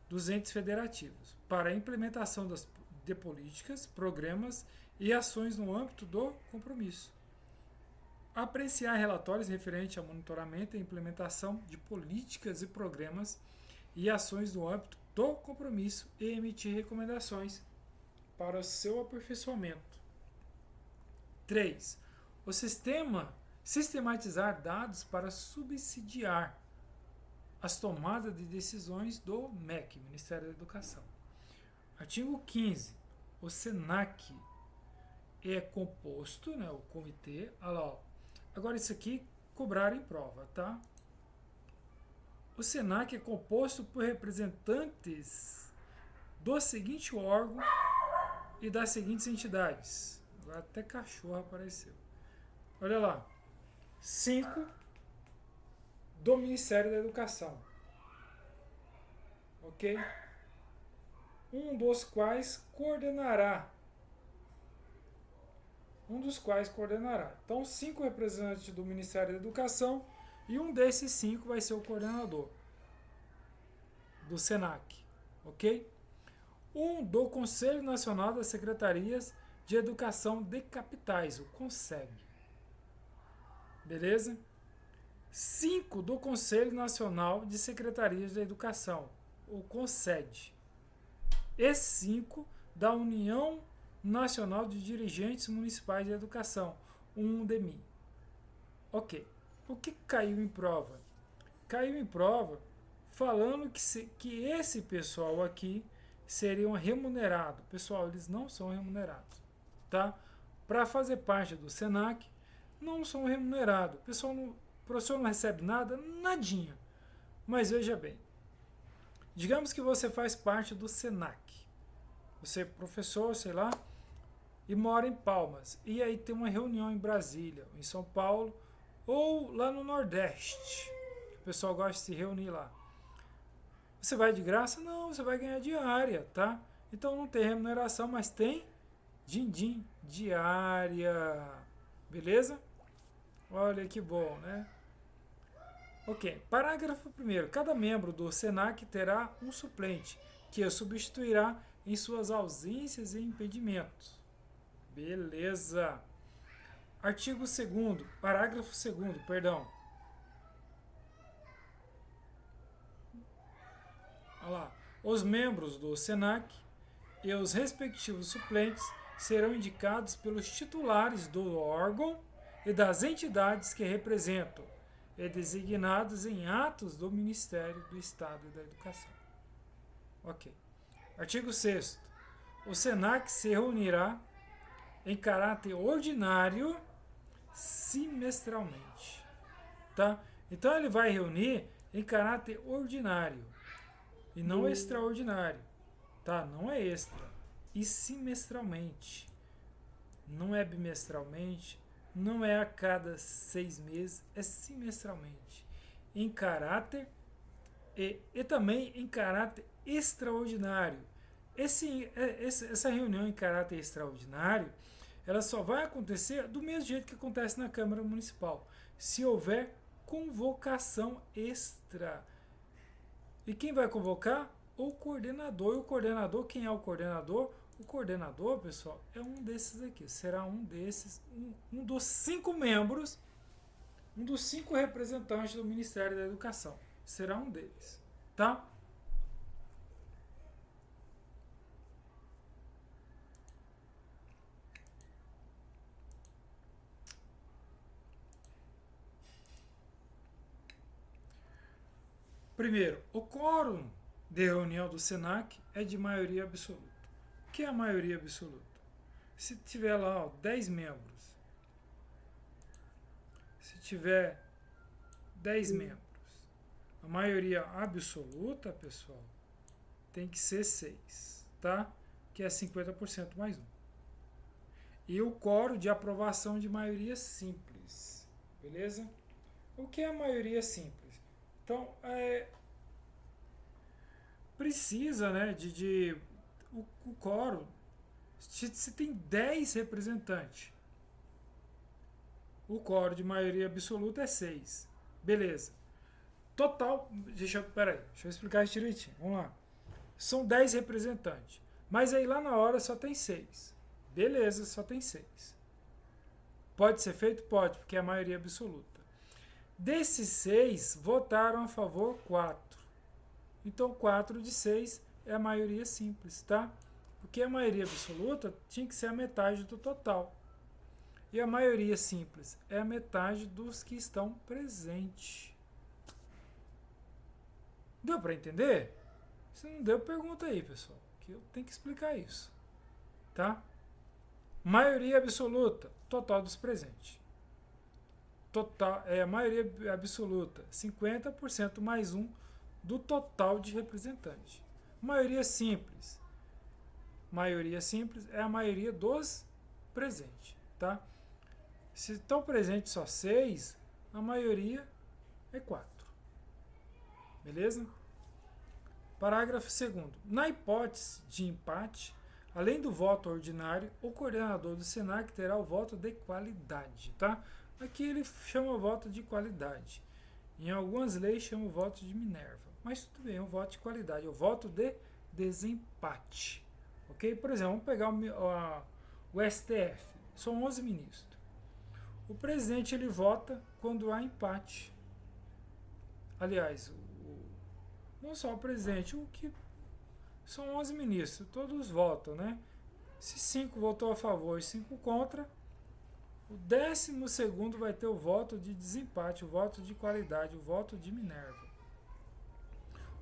dos entes federativos, para a implementação de políticas, programas e ações no âmbito do compromisso. Apreciar relatórios referentes ao monitoramento e implementação de políticas e programas e ações no âmbito do compromisso e emitir recomendações para o seu aperfeiçoamento. 3. O sistematizar dados para subsidiar as tomadas de decisões do MEC, Ministério da Educação. Artigo 15. O SENAC é composto, né, o comitê, olha lá, ó. Agora isso aqui cobraram em prova, tá? O SENAC é composto por representantes do seguinte órgão e das seguintes entidades. Agora até cachorro apareceu. Olha lá. 5 do Ministério da Educação. Ok? Um dos quais coordenará. Então, 5 representantes do Ministério da Educação e um desses 5 vai ser o coordenador do SENAC. Ok? Um do Conselho Nacional das Secretarias de Educação de Capitais, o CONSEB. Beleza? 5 do Conselho Nacional de Secretarias de Educação, o CONSED. E 5 da União Nacional de Dirigentes Municipais de Educação, UNDEMI. Ok. O que caiu em prova? Caiu em prova falando que esse pessoal aqui seriam remunerados. Pessoal, eles não são remunerados. Tá? Para fazer parte do SENAC, não são remunerados. O professor não recebe nada, nadinha. Mas veja bem, digamos que você faz parte do SENAC. Você é professor, sei lá, e mora em Palmas. E aí tem uma reunião em Brasília, em São Paulo, ou lá no Nordeste. O pessoal gosta de se reunir lá. Você vai de graça? Não, você vai ganhar diária, tá? Então não tem remuneração, mas tem din-din, diária. Beleza? Olha que bom, né? Ok. Parágrafo 1º. Cada membro do SENAC terá um suplente, que o substituirá em suas ausências e impedimentos. Beleza. Artigo 2º. Parágrafo 2º, perdão. Olha lá. Os membros do SENAC e os respectivos suplentes serão indicados pelos titulares do órgão e das entidades que representam e designados em atos do Ministério do Estado da Educação. Ok. Artigo 6º. O SENAC se reunirá em caráter ordinário semestralmente. Tá? Então ele vai reunir em caráter ordinário e não extraordinário. Tá? Não é extra. E semestralmente. Não é bimestralmente, não é a cada 6 meses, é semestralmente. Em caráter e também em caráter extraordinário. Essa reunião em caráter extraordinário, ela só vai acontecer do mesmo jeito que acontece na Câmara Municipal, se houver convocação extra. E quem vai convocar? O coordenador. E o coordenador, quem é o coordenador? O coordenador, pessoal, é um desses aqui. Será um desses, um dos 5 membros, um dos 5 representantes do Ministério da Educação. Será um deles, tá? Primeiro, o quórum de reunião do SENAC é de maioria absoluta. O que é a maioria absoluta? Se tiver lá 10 membros, se tiver 10 membros, a maioria absoluta, pessoal, tem que ser 6, tá? Que é 50% mais 1. E o quórum de aprovação de maioria simples, beleza? O que é a maioria simples? Então, precisa, né, o quórum, se tem 10 representantes, o quórum de maioria absoluta é 6. Beleza. Total, deixa eu explicar isso direitinho. Vamos lá. São 10 representantes, mas aí lá na hora só tem 6. Beleza, só tem 6. Pode ser feito? Pode, porque é a maioria absoluta. Desses 6, votaram a favor 4. Então, 4 de 6 é a maioria simples, tá? Porque a maioria absoluta tinha que ser a metade do total. E a maioria simples é a metade dos que estão presentes. Deu para entender? Se não deu, pergunta aí, pessoal, que eu tenho que explicar isso. Tá? Maioria absoluta, total dos presentes. Total, a maioria absoluta, 50% mais 1 do total de representantes. Maioria simples é a maioria dos presentes, tá? Se estão presentes só 6, a maioria é 4. Beleza? Parágrafo 2º. Na hipótese de empate, além do voto ordinário, o coordenador do SENAC terá o voto de qualidade, tá? Aqui ele chama o voto de qualidade. Em algumas leis chama o voto de Minerva. Mas tudo bem, é um voto de qualidade, é o voto de desempate. Ok? Por exemplo, vamos pegar o STF. São 11 ministros. O presidente ele vota quando há empate. Aliás, não só o presidente, o que são 11 ministros, todos votam, né? Se 5 votou a favor e 5 contra, o 12º vai ter o voto de desempate, o voto de qualidade, o voto de Minerva.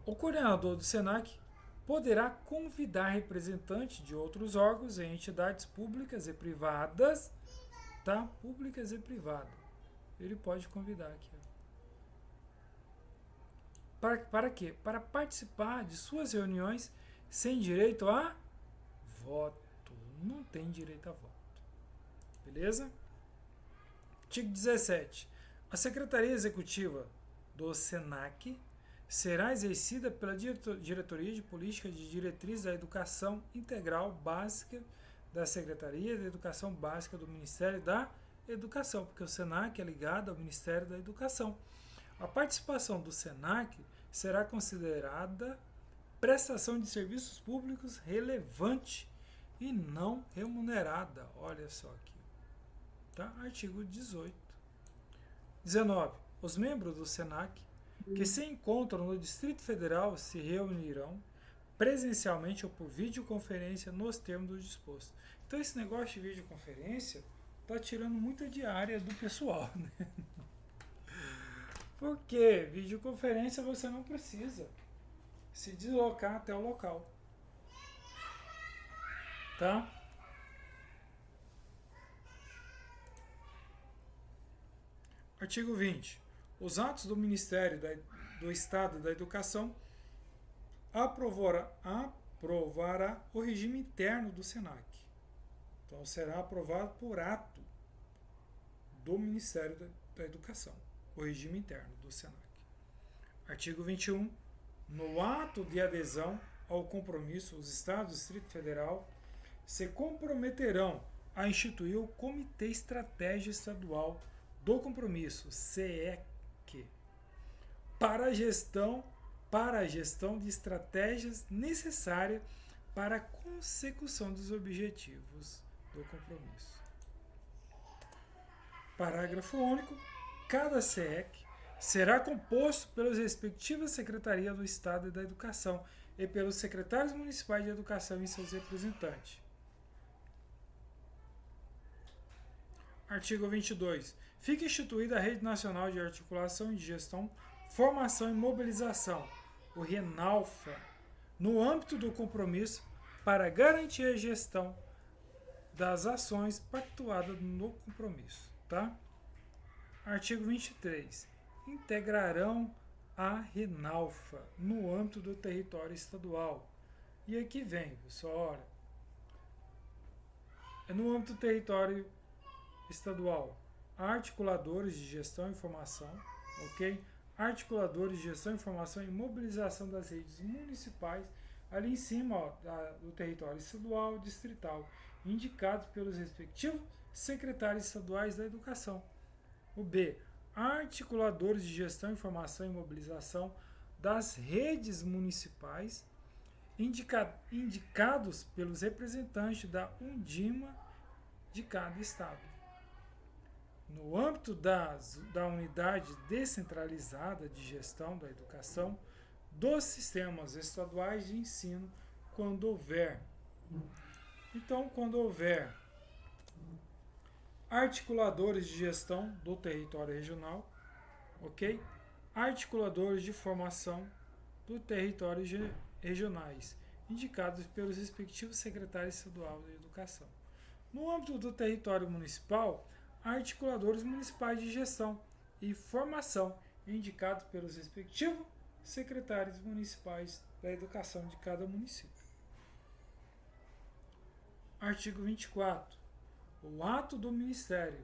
O coordenador do SENAC poderá convidar representantes de outros órgãos e entidades públicas e privadas, tá? Públicas e privadas. Ele pode convidar aqui. Para quê? Para participar de suas reuniões sem direito a voto. Não tem direito a voto. Beleza? Artigo 17. A Secretaria Executiva do SENAC será exercida pela Diretoria de Política de Diretriz da Educação Integral Básica da Secretaria de Educação Básica do Ministério da Educação, porque o SENAC é ligado ao Ministério da Educação. A participação do SENAC será considerada prestação de serviços públicos relevante e não remunerada. Olha só aqui. Tá? Artigo 18. 19. Os membros do SENAC que se encontram no Distrito Federal se reunirão presencialmente ou por videoconferência nos termos do disposto. Então esse negócio de videoconferência está tirando muita diária do pessoal, né? Porque videoconferência você não precisa se deslocar até o local. Tá? Artigo 20. Os atos do Ministério do Estado da Educação aprovará o regime interno do SENAC. Então será aprovado por ato do Ministério da Educação, o regime interno do SENAC. Artigo 21. No ato de adesão ao compromisso, os Estados do Distrito Federal se comprometerão a instituir o Comitê Estratégia Estadual do Compromisso, CEC, para a gestão de estratégias necessárias para a consecução dos objetivos do compromisso. Parágrafo único. Cada CEC será composto pelas respectivas secretarias do Estado e da Educação e pelos secretários municipais de educação e seus representantes. Artigo 22. Fica instituída a Rede Nacional de Articulação e de Gestão, Formação e Mobilização, o RENALFA, no âmbito do compromisso para garantir a gestão das ações pactuadas no compromisso. Tá? Artigo 23. Integrarão a RENALFA no âmbito do território estadual. E aqui vem, pessoal, olha. É no âmbito do território estadual. Articuladores de gestão e informação, ok? Articuladores de gestão, informação e mobilização das redes municipais, ali em cima, ó, do território estadual, distrital, indicados pelos respectivos secretários estaduais da educação. O B. Articuladores de gestão, informação e mobilização das redes municipais, indicados pelos representantes da Undima de cada estado. No âmbito da unidade descentralizada de gestão da educação, dos sistemas estaduais de ensino, quando houver. Então, quando houver articuladores de gestão do território regional, ok? Articuladores de formação do território regionais, indicados pelos respectivos secretários estaduais de educação. No âmbito do território municipal, articuladores municipais de gestão e formação, indicados pelos respectivos secretários municipais da educação de cada município. Artigo 24. O ato do Ministério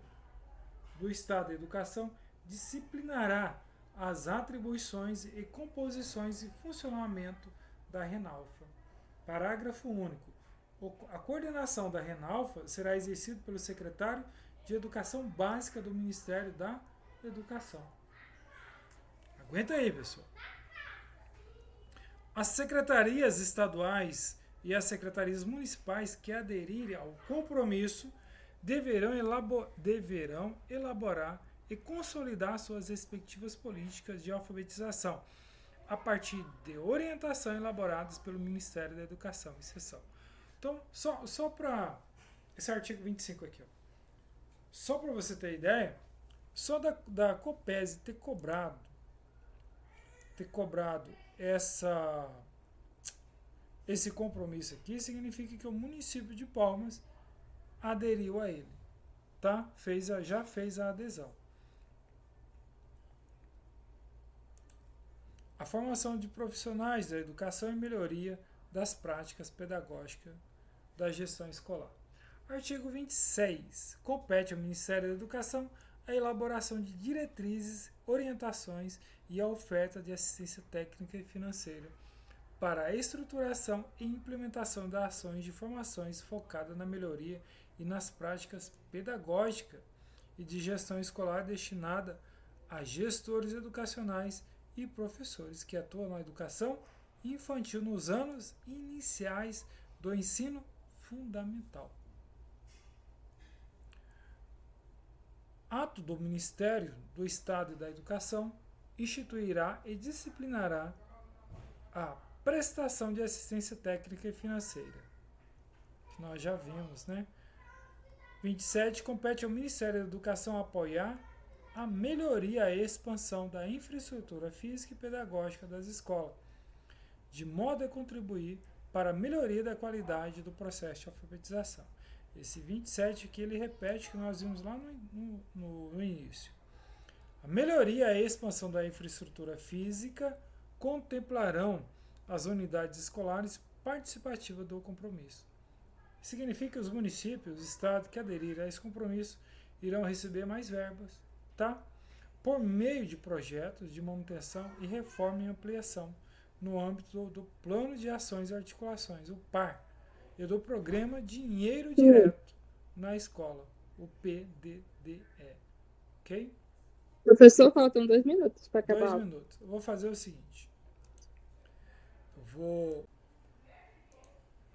do Estado da Educação disciplinará as atribuições e composições e funcionamento da RENALFA. Parágrafo único. A coordenação da RENALFA será exercida pelo secretário de Educação Básica do Ministério da Educação. Aguenta aí, pessoal. As secretarias estaduais e as secretarias municipais que aderirem ao compromisso deverão elaborar e consolidar suas respectivas políticas de alfabetização a partir de orientação elaboradas pelo Ministério da Educação e Seção. Então, só para esse artigo 25 aqui, ó. Só para você ter ideia, só da Copese ter cobrado esse compromisso aqui, significa que o município de Palmas aderiu a ele, tá? Já fez a adesão. A formação de profissionais da educação e melhoria das práticas pedagógicas da gestão escolar. Artigo 26. Compete ao Ministério da Educação a elaboração de diretrizes, orientações e a oferta de assistência técnica e financeira para a estruturação e implementação das ações de formações focadas na melhoria e nas práticas pedagógicas e de gestão escolar destinada a gestores educacionais e professores que atuam na educação infantil nos anos iniciais do ensino fundamental. Ato do Ministério do Estado e da Educação instituirá e disciplinará a prestação de assistência técnica e financeira, que nós já vimos, né? 27. Compete ao Ministério da Educação apoiar a melhoria e expansão da infraestrutura física e pedagógica das escolas, de modo a contribuir para a melhoria da qualidade do processo de alfabetização. Esse 27 aqui ele repete o que nós vimos lá no início. A melhoria e expansão da infraestrutura física contemplarão as unidades escolares participativas do compromisso. Significa que os municípios, os estados que aderirem a esse compromisso irão receber mais verbas, tá? Por meio de projetos de manutenção e reforma e ampliação no âmbito do Plano de Ações e Articulações, o PAR, e do Programa Dinheiro Direto na Escola, o PDDE. Ok? Professor, faltam 2 minutos para acabar. 2 minutos. Eu vou fazer o seguinte.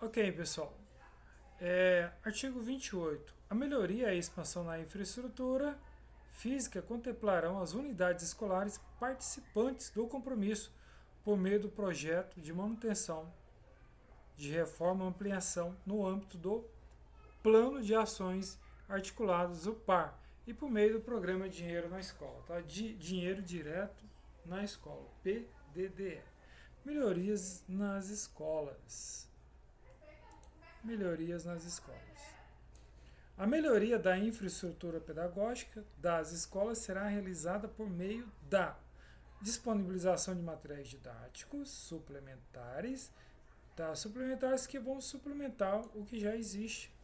Ok, pessoal. Artigo 28. A melhoria e a expansão na infraestrutura física contemplarão as unidades escolares participantes do compromisso por meio do projeto de manutenção, de reforma e ampliação no âmbito do Plano de Ações Articuladas, o PAR, e por meio do Programa Dinheiro na Escola, tá? Dinheiro Direto na Escola, PDDE. Melhorias nas escolas. Melhorias nas escolas. A melhoria da infraestrutura pedagógica das escolas será realizada por meio da disponibilização de materiais didáticos suplementares, tá? Suplementares que vão suplementar o que já existe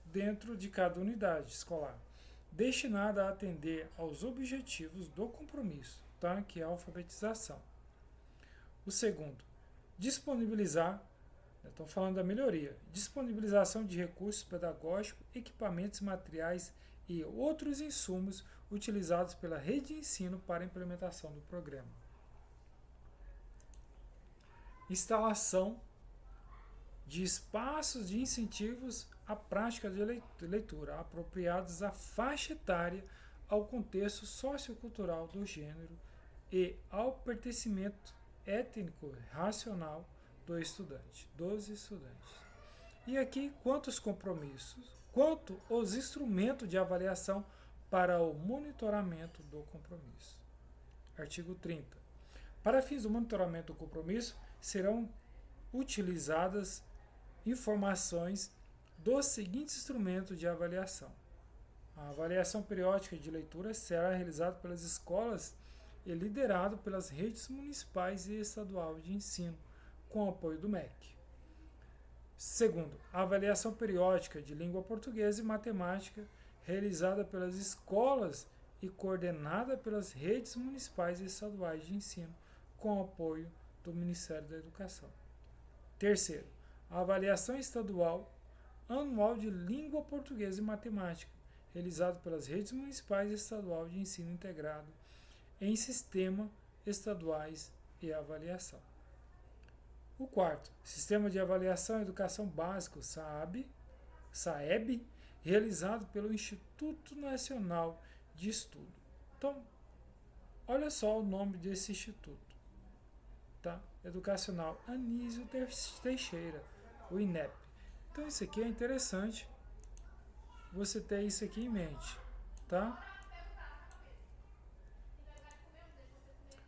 dentro de cada unidade escolar, destinada a atender aos objetivos do compromisso, tá? Que é a alfabetização. O segundo, disponibilizar, estou falando da melhoria, disponibilização de recursos pedagógicos, equipamentos, materiais e outros insumos utilizados pela rede de ensino para a implementação do programa. Instalação de espaços de incentivos à prática de leitura, apropriados à faixa etária, ao contexto sociocultural do gênero e ao pertencimento étnico racional dos estudantes. E aqui, quanto aos compromissos, quanto aos instrumentos de avaliação para o monitoramento do compromisso. Artigo 30. Para fins do monitoramento do compromisso, serão utilizadas informações dos seguintes instrumentos de avaliação. A avaliação periódica de leitura será realizada pelas escolas e liderado pelas redes municipais e estadual de ensino, com apoio do MEC. Segundo, a avaliação periódica de língua portuguesa e matemática realizada pelas escolas e coordenada pelas redes municipais e estaduais de ensino, com apoio do Ministério da Educação. Terceiro, a avaliação estadual anual de língua portuguesa e matemática, realizado pelas redes municipais e estadual de ensino integrado em sistema estaduais e avaliação. O quarto, Sistema de Avaliação e Educação Básico, SAEB, realizado pelo Instituto Nacional de Estudo. Então, olha só o nome desse instituto, tá? Educacional Anísio Teixeira, o INEP. Então, isso aqui é interessante você ter isso aqui em mente, tá?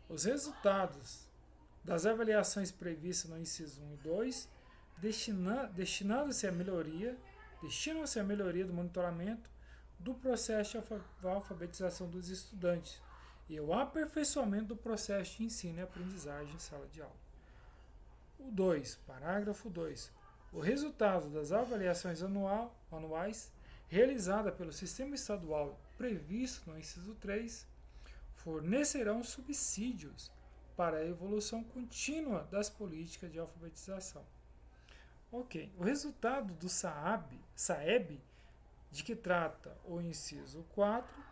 Os resultados das avaliações previstas no inciso 1 e 2 destinam-se à melhoria do monitoramento do processo de alfabetização dos estudantes e o aperfeiçoamento do processo de ensino e aprendizagem em sala de aula. O 2, parágrafo 2. O resultado das avaliações anuais realizada pelo Sistema Estadual previsto no inciso 3 fornecerão subsídios para a evolução contínua das políticas de alfabetização. Ok, o resultado do SAEB, de que trata o inciso 4,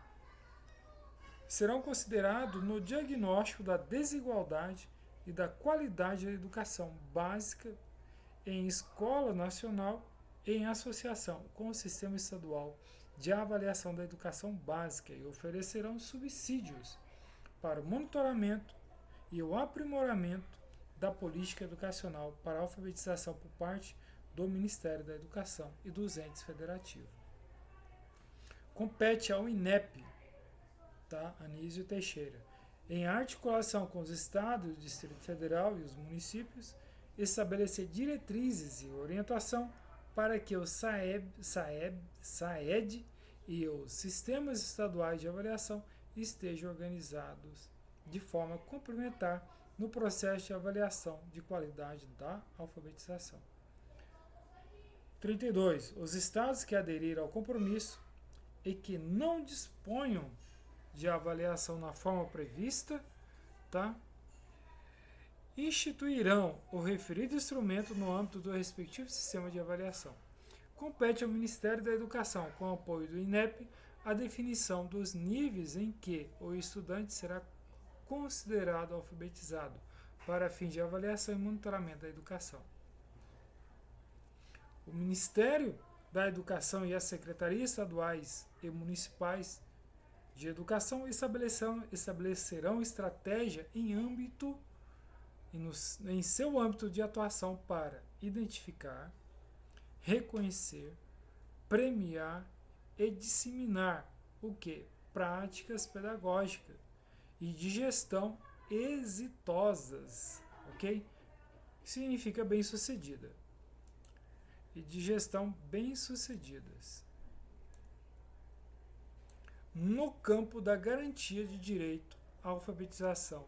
serão considerados no diagnóstico da desigualdade e da qualidade da educação básica em escola nacional em associação com o Sistema Estadual de Avaliação da Educação Básica e oferecerão subsídios para o monitoramento e o aprimoramento da política educacional para a alfabetização por parte do Ministério da Educação e dos entes federativos. Compete ao INEP, tá? Anísio Teixeira, em articulação com os estados, o Distrito Federal e os municípios, estabelecer diretrizes e orientação para que o SAED e os sistemas estaduais de avaliação estejam organizados de forma complementar no processo de avaliação de qualidade da alfabetização. 32. Os estados que aderiram ao compromisso e que não disponham de avaliação na forma prevista, tá? Instituirão o referido instrumento no âmbito do respectivo sistema de avaliação. Compete ao Ministério da Educação, com o apoio do INEP, a definição dos níveis em que o estudante será considerado alfabetizado para fins de avaliação e monitoramento da educação. O Ministério da Educação e as secretarias estaduais e municipais de educação estabelecerão estratégia em seu âmbito de atuação para identificar, reconhecer, premiar e disseminar o que? Práticas pedagógicas e de gestão exitosas, ok? Significa bem-sucedida. E de gestão bem-sucedidas. No campo da garantia de direito à alfabetização,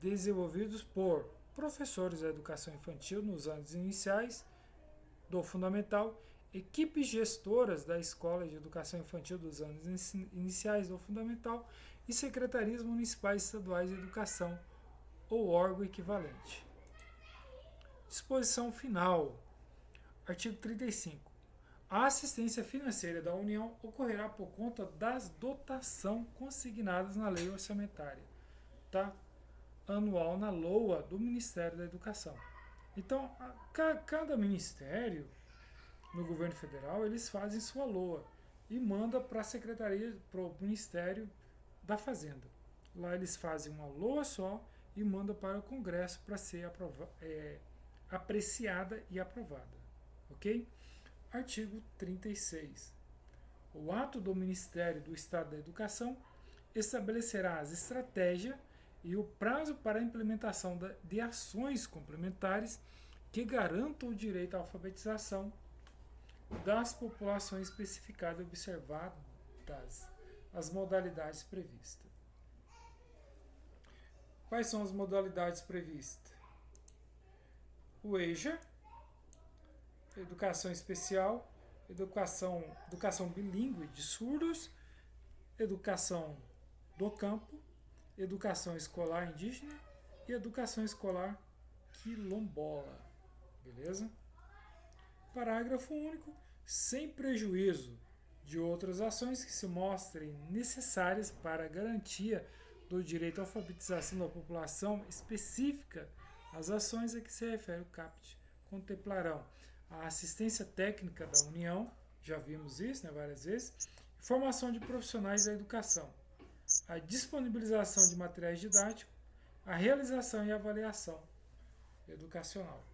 desenvolvidos por professores da educação infantil nos anos iniciais do fundamental, equipes gestoras da Escola de Educação Infantil dos anos iniciais do fundamental e secretarias municipais e estaduais de educação ou órgão equivalente. Disposição final. Artigo 35. A assistência financeira da União ocorrerá por conta das dotações consignadas na Lei Orçamentária, tá? Anual na LOA do Ministério da Educação. Então, cada ministério no governo federal, eles fazem sua LOA e manda para a secretaria, para o Ministério da Fazenda. Lá eles fazem uma LOA só e mandam para o Congresso para ser apreciada e aprovada. Ok? Artigo 36. O ato do Ministério do Estado da Educação estabelecerá as estratégias e o prazo para a implementação de ações complementares que garantam o direito à alfabetização das populações especificadas, observadas as modalidades previstas. Quais são as modalidades previstas? O EJA, Educação Especial, educação bilíngue de surdos, educação do campo, educação escolar indígena e educação escolar quilombola. Beleza? Parágrafo único. Sem prejuízo de outras ações que se mostrem necessárias para a garantia do direito à alfabetização da população específica, as ações a que se refere o CAPT contemplarão a assistência técnica da União, já vimos isso, né, várias vezes, formação de profissionais da educação, a disponibilização de materiais didáticos, a realização e avaliação educacional.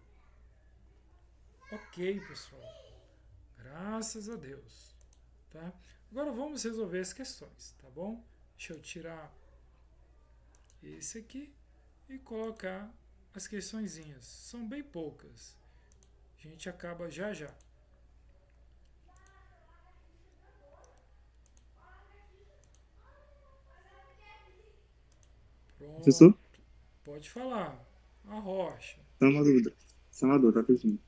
Ok, pessoal. Graças a Deus. Tá? Agora vamos resolver as questões, tá bom? Deixa eu tirar esse aqui e colocar as questõezinhas. São bem poucas. A gente acaba já já. Pronto. Professor? Pode falar. A rocha. Só uma dúvida. Só uma dúvida, rapidinho.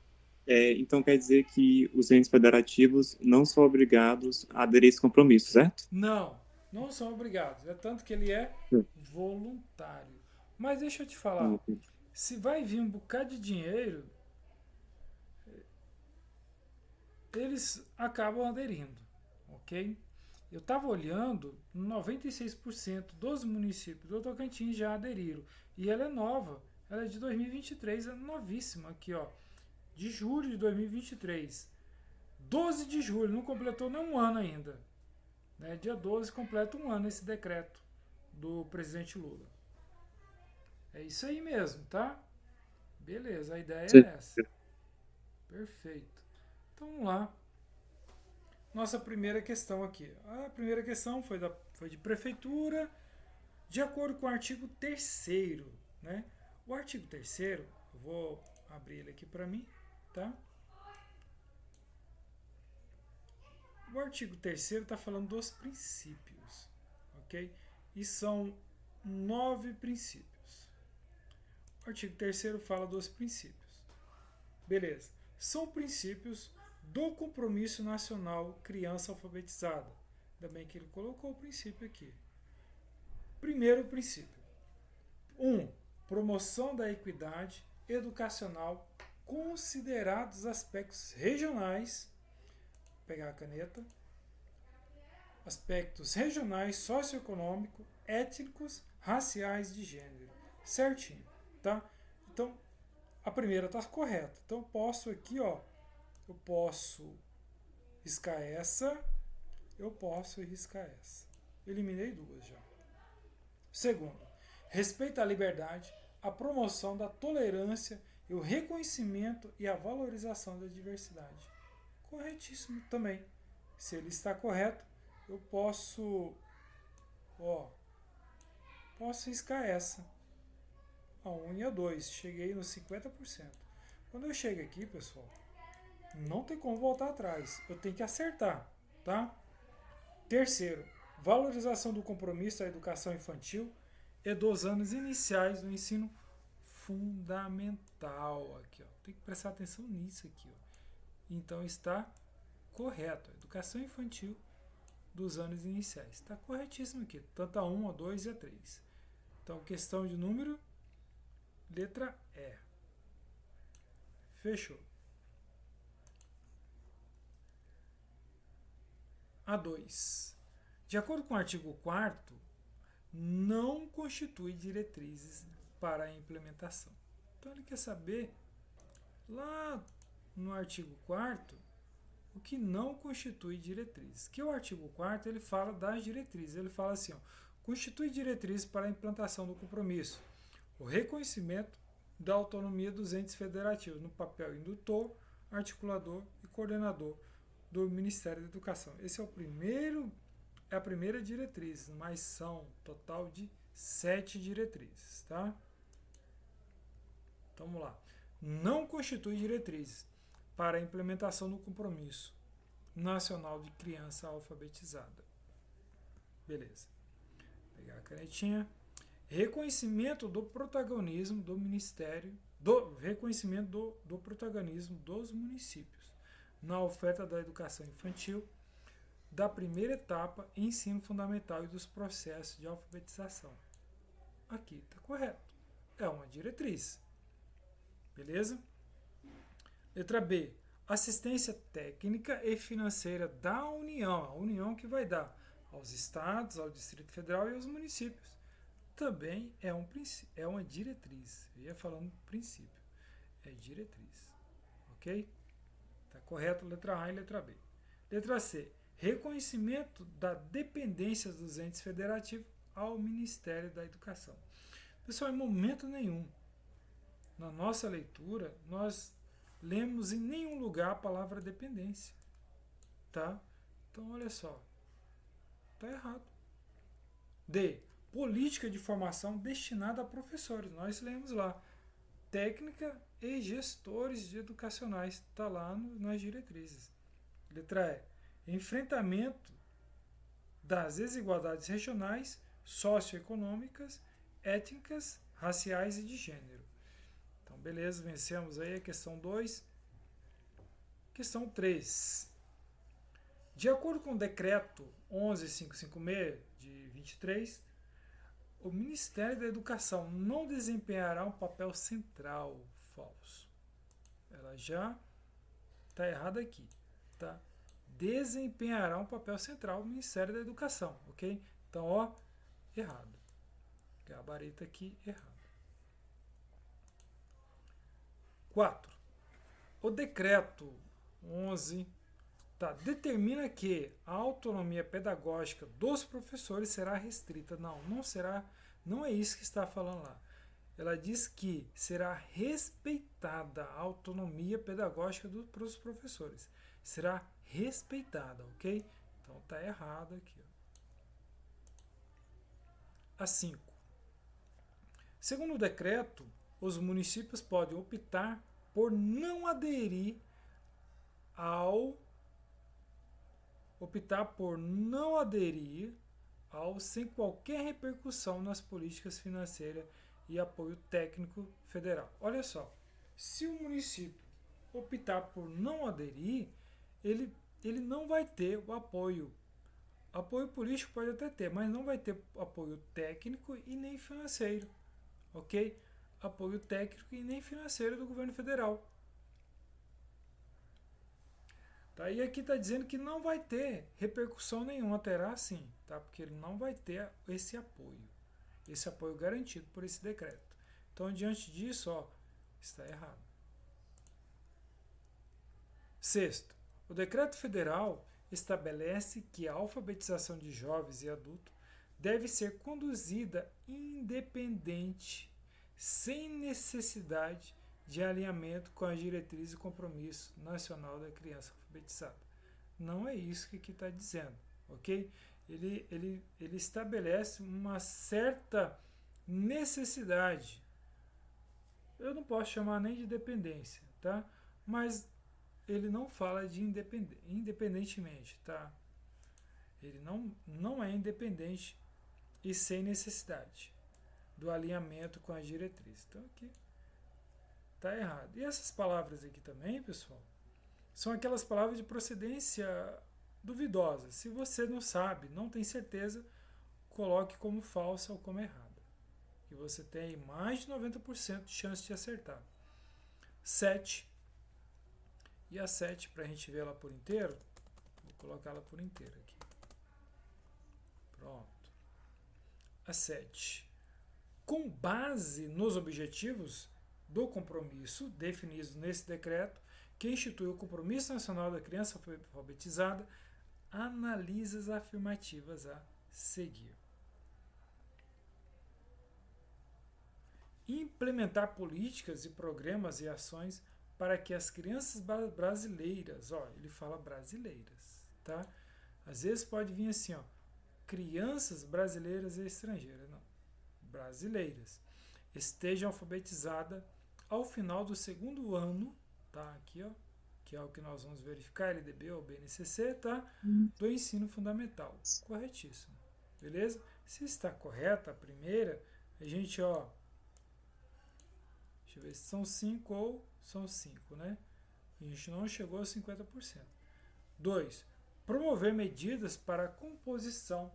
Então quer dizer que os entes federativos não são obrigados a aderir a esse compromisso, certo? Não são obrigados. É tanto que ele é voluntário. Mas deixa eu te falar. Se vai vir um bocado de dinheiro, eles acabam aderindo, ok? Eu estava olhando, 96% dos municípios do Tocantins já aderiram. E ela é nova, ela é de 2023, é novíssima aqui, ó. De julho de 2023. 12 de julho, não completou nem um ano ainda. Né? Dia 12 completa um ano esse decreto do presidente Lula. É isso aí mesmo, tá? Beleza, a ideia é essa. Perfeito. Então vamos lá. Nossa primeira questão aqui. A primeira questão foi de prefeitura, de acordo com o artigo 3º, né? O artigo 3º, eu vou abrir ele aqui para mim, tá? O artigo 3º está falando dos princípios, ok? E são 9 princípios. O artigo 3º fala dos princípios. Beleza. São princípios do Compromisso Nacional Criança Alfabetizada. Ainda bem que ele colocou o princípio aqui. Primeiro princípio. 1. Promoção da equidade educacional considerados aspectos regionais. Vou pegar a caneta. Aspectos regionais, socioeconômicos, étnicos, raciais, de gênero. Certinho, tá? Então, a primeira está correta. Então, eu posso aqui, ó, eu posso riscar essa, eu posso riscar essa. Eliminei duas já. Segundo, respeito à liberdade, a promoção da tolerância e o reconhecimento e a valorização da diversidade. Corretíssimo também. Se ele está correto, eu posso riscar essa. A 1 e a 2. Cheguei nos 50%. Quando eu chego aqui, pessoal, não tem como voltar atrás. Eu tenho que acertar, tá? Terceiro, valorização do compromisso da educação infantil e dos anos iniciais do ensino fundamental. Aqui, ó. Tem que prestar atenção nisso aqui, ó. Então está correto. Educação infantil dos anos iniciais. Está corretíssimo aqui. Tanto a 1, a 2 e a 3. Então, questão de número, letra E. Fechou. A 2. De acordo com o artigo 4º, não constitui diretrizes para a implementação. Então ele quer saber, lá no artigo 4º, o que não constitui diretrizes. Que o artigo 4º ele fala das diretrizes. Ele fala assim, ó, constitui diretrizes para a implantação do compromisso. O reconhecimento da autonomia dos entes federativos no papel indutor, articulador e coordenador do Ministério da Educação. Esse é a primeira diretriz, mas são total de 7 diretrizes, tá? Então, vamos lá. Não constitui diretrizes para a implementação do compromisso nacional de criança alfabetizada. Beleza. Vou pegar a canetinha. Reconhecimento do protagonismo do Ministério, reconhecimento do protagonismo dos municípios na oferta da educação infantil, da primeira etapa, ensino fundamental e dos processos de alfabetização. Aqui está correto. É uma diretriz. Beleza? Letra B. Assistência técnica e financeira da União. A União que vai dar aos estados, ao Distrito Federal e aos municípios. Também é uma diretriz. Eu ia falando princípio. É diretriz. Ok? Está correto letra A e letra B. Letra C. Reconhecimento da dependência dos entes federativos ao Ministério da Educação. Pessoal, em momento nenhum, na nossa leitura, nós lemos em nenhum lugar a palavra dependência. Tá? Então, olha só. Está errado. D. Política de formação destinada a professores. Nós lemos lá. Técnica e gestores educacionais. Está lá nas diretrizes. Letra E. Enfrentamento das desigualdades regionais, socioeconômicas, étnicas, raciais e de gênero. Então, beleza, vencemos aí a questão 2. Questão 3. De acordo com o decreto 11556 de 23, o Ministério da Educação não desempenhará um papel central. Falso. Ela já está errada aqui. Tá? Desempenhará um papel central o Ministério da Educação. Ok? Então, ó, errado. Gabarito aqui, errado. 4. O decreto 11 determina que a autonomia pedagógica dos professores será restrita. Não será. Não é isso que está falando lá. Ela diz que será respeitada a autonomia pedagógica dos professores. Será respeitada, ok? Então está errado aqui. Ó. A 5. Segundo o decreto, os municípios podem optar por não aderir ao sem qualquer repercussão nas políticas financeiras e apoio técnico federal. Olha só, se o município optar por não aderir, ele não vai ter o apoio. Apoio político pode até ter, mas não vai ter apoio técnico e nem financeiro. Ok? Apoio técnico e nem financeiro do governo federal. Tá? E aqui está dizendo que não vai ter repercussão nenhuma, terá sim, tá? Porque ele não vai ter esse apoio garantido por esse decreto. Então, diante disso, ó, está errado. 6. O decreto federal estabelece que a alfabetização de jovens e adultos deve ser conduzida independente, sem necessidade de alinhamento com as diretrizes e compromisso nacional da criança alfabetizada. Não é isso que aqui está dizendo, ok? Ele estabelece uma certa necessidade. Eu não posso chamar nem de dependência, tá? Mas ele não fala de independentemente, tá? Ele não é independente e sem necessidade do alinhamento com as diretrizes. Então aqui está errado. E essas palavras aqui também, pessoal, são aquelas palavras de procedência duvidosa. Se você não sabe, não tem certeza, coloque como falsa ou como errada. Que você tem mais de 90% de chance de acertar. 7. E a 7, para a gente ver ela por inteiro, vou colocar ela por inteiro aqui. Pronto. A 7. Com base nos objetivos do compromisso definidos nesse decreto, que institui o Compromisso Nacional da Criança Alfabetizada, analisa as afirmativas a seguir. Implementar políticas e programas e ações para que as crianças brasileiras, ó, ele fala brasileiras, tá? Às vezes pode vir assim, ó, crianças brasileiras e estrangeiras, não, brasileiras, estejam alfabetizadas ao final do segundo ano, tá? Aqui, ó, que é o que nós vamos verificar, LDB ou BNCC, tá? Do ensino fundamental. Corretíssimo. Beleza? Se está correta a primeira, a gente, ó, deixa eu ver se são 5 ou são 5, né? A gente não chegou a 50%. 2. Promover medidas para a composição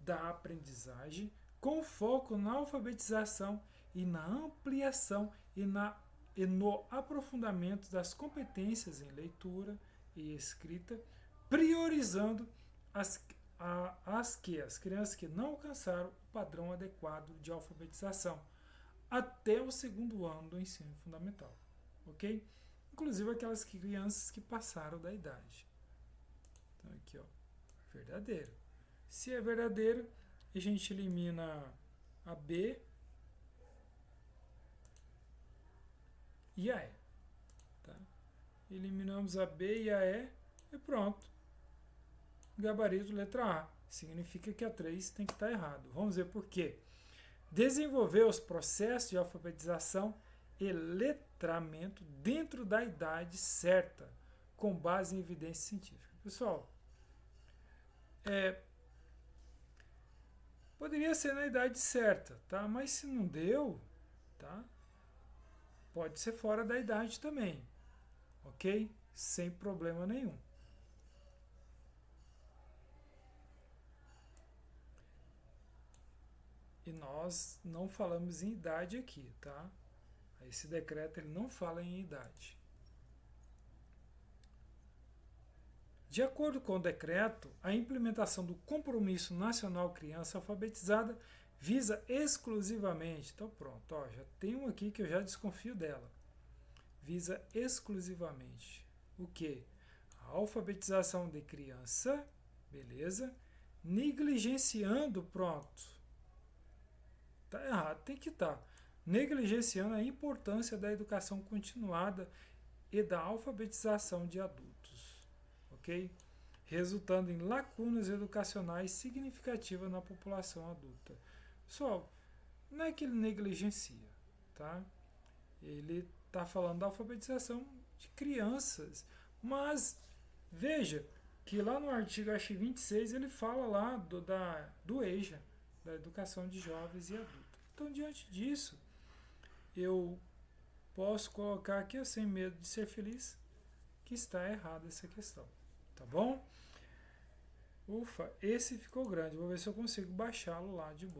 da aprendizagem com foco na alfabetização e na ampliação e no aprofundamento das competências em leitura e escrita, priorizando as crianças que não alcançaram o padrão adequado de alfabetização até o segundo ano do ensino fundamental, ok? Inclusive aquelas crianças que passaram da idade. Então aqui, ó, verdadeiro. Se é verdadeiro, a gente elimina a B e a E. Tá? Eliminamos a B e a E e pronto. Gabarito letra A. Significa que a 3 tem que estar errado. Vamos ver por quê. Desenvolver os processos de alfabetização e letramento dentro da idade certa, com base em evidência científica. Pessoal, poderia ser na idade certa, tá? Mas se não deu, tá? Pode ser fora da idade também, ok? Sem problema nenhum. E nós não falamos em idade aqui, tá? Esse decreto ele não fala em idade. De acordo com o decreto, a implementação do Compromisso Nacional Criança Alfabetizada visa exclusivamente, então pronto, ó, já tem um aqui que eu já desconfio dela. Visa exclusivamente o quê? A alfabetização de criança, beleza? Negligenciando, pronto. Tá errado, tem que estar. Negligenciando a importância da educação continuada e da alfabetização de adultos, ok? Resultando em lacunas educacionais significativas na população adulta. Pessoal, não é que ele negligencia, tá? Ele está falando da alfabetização de crianças, mas veja que lá no artigo acho 26 ele fala lá do EJA, da educação de jovens e adultos. Então, diante disso, eu posso colocar aqui, sem medo de ser feliz, que está errada essa questão. Tá bom? Ufa, esse ficou grande. Vou ver se eu consigo baixá-lo lá de boa.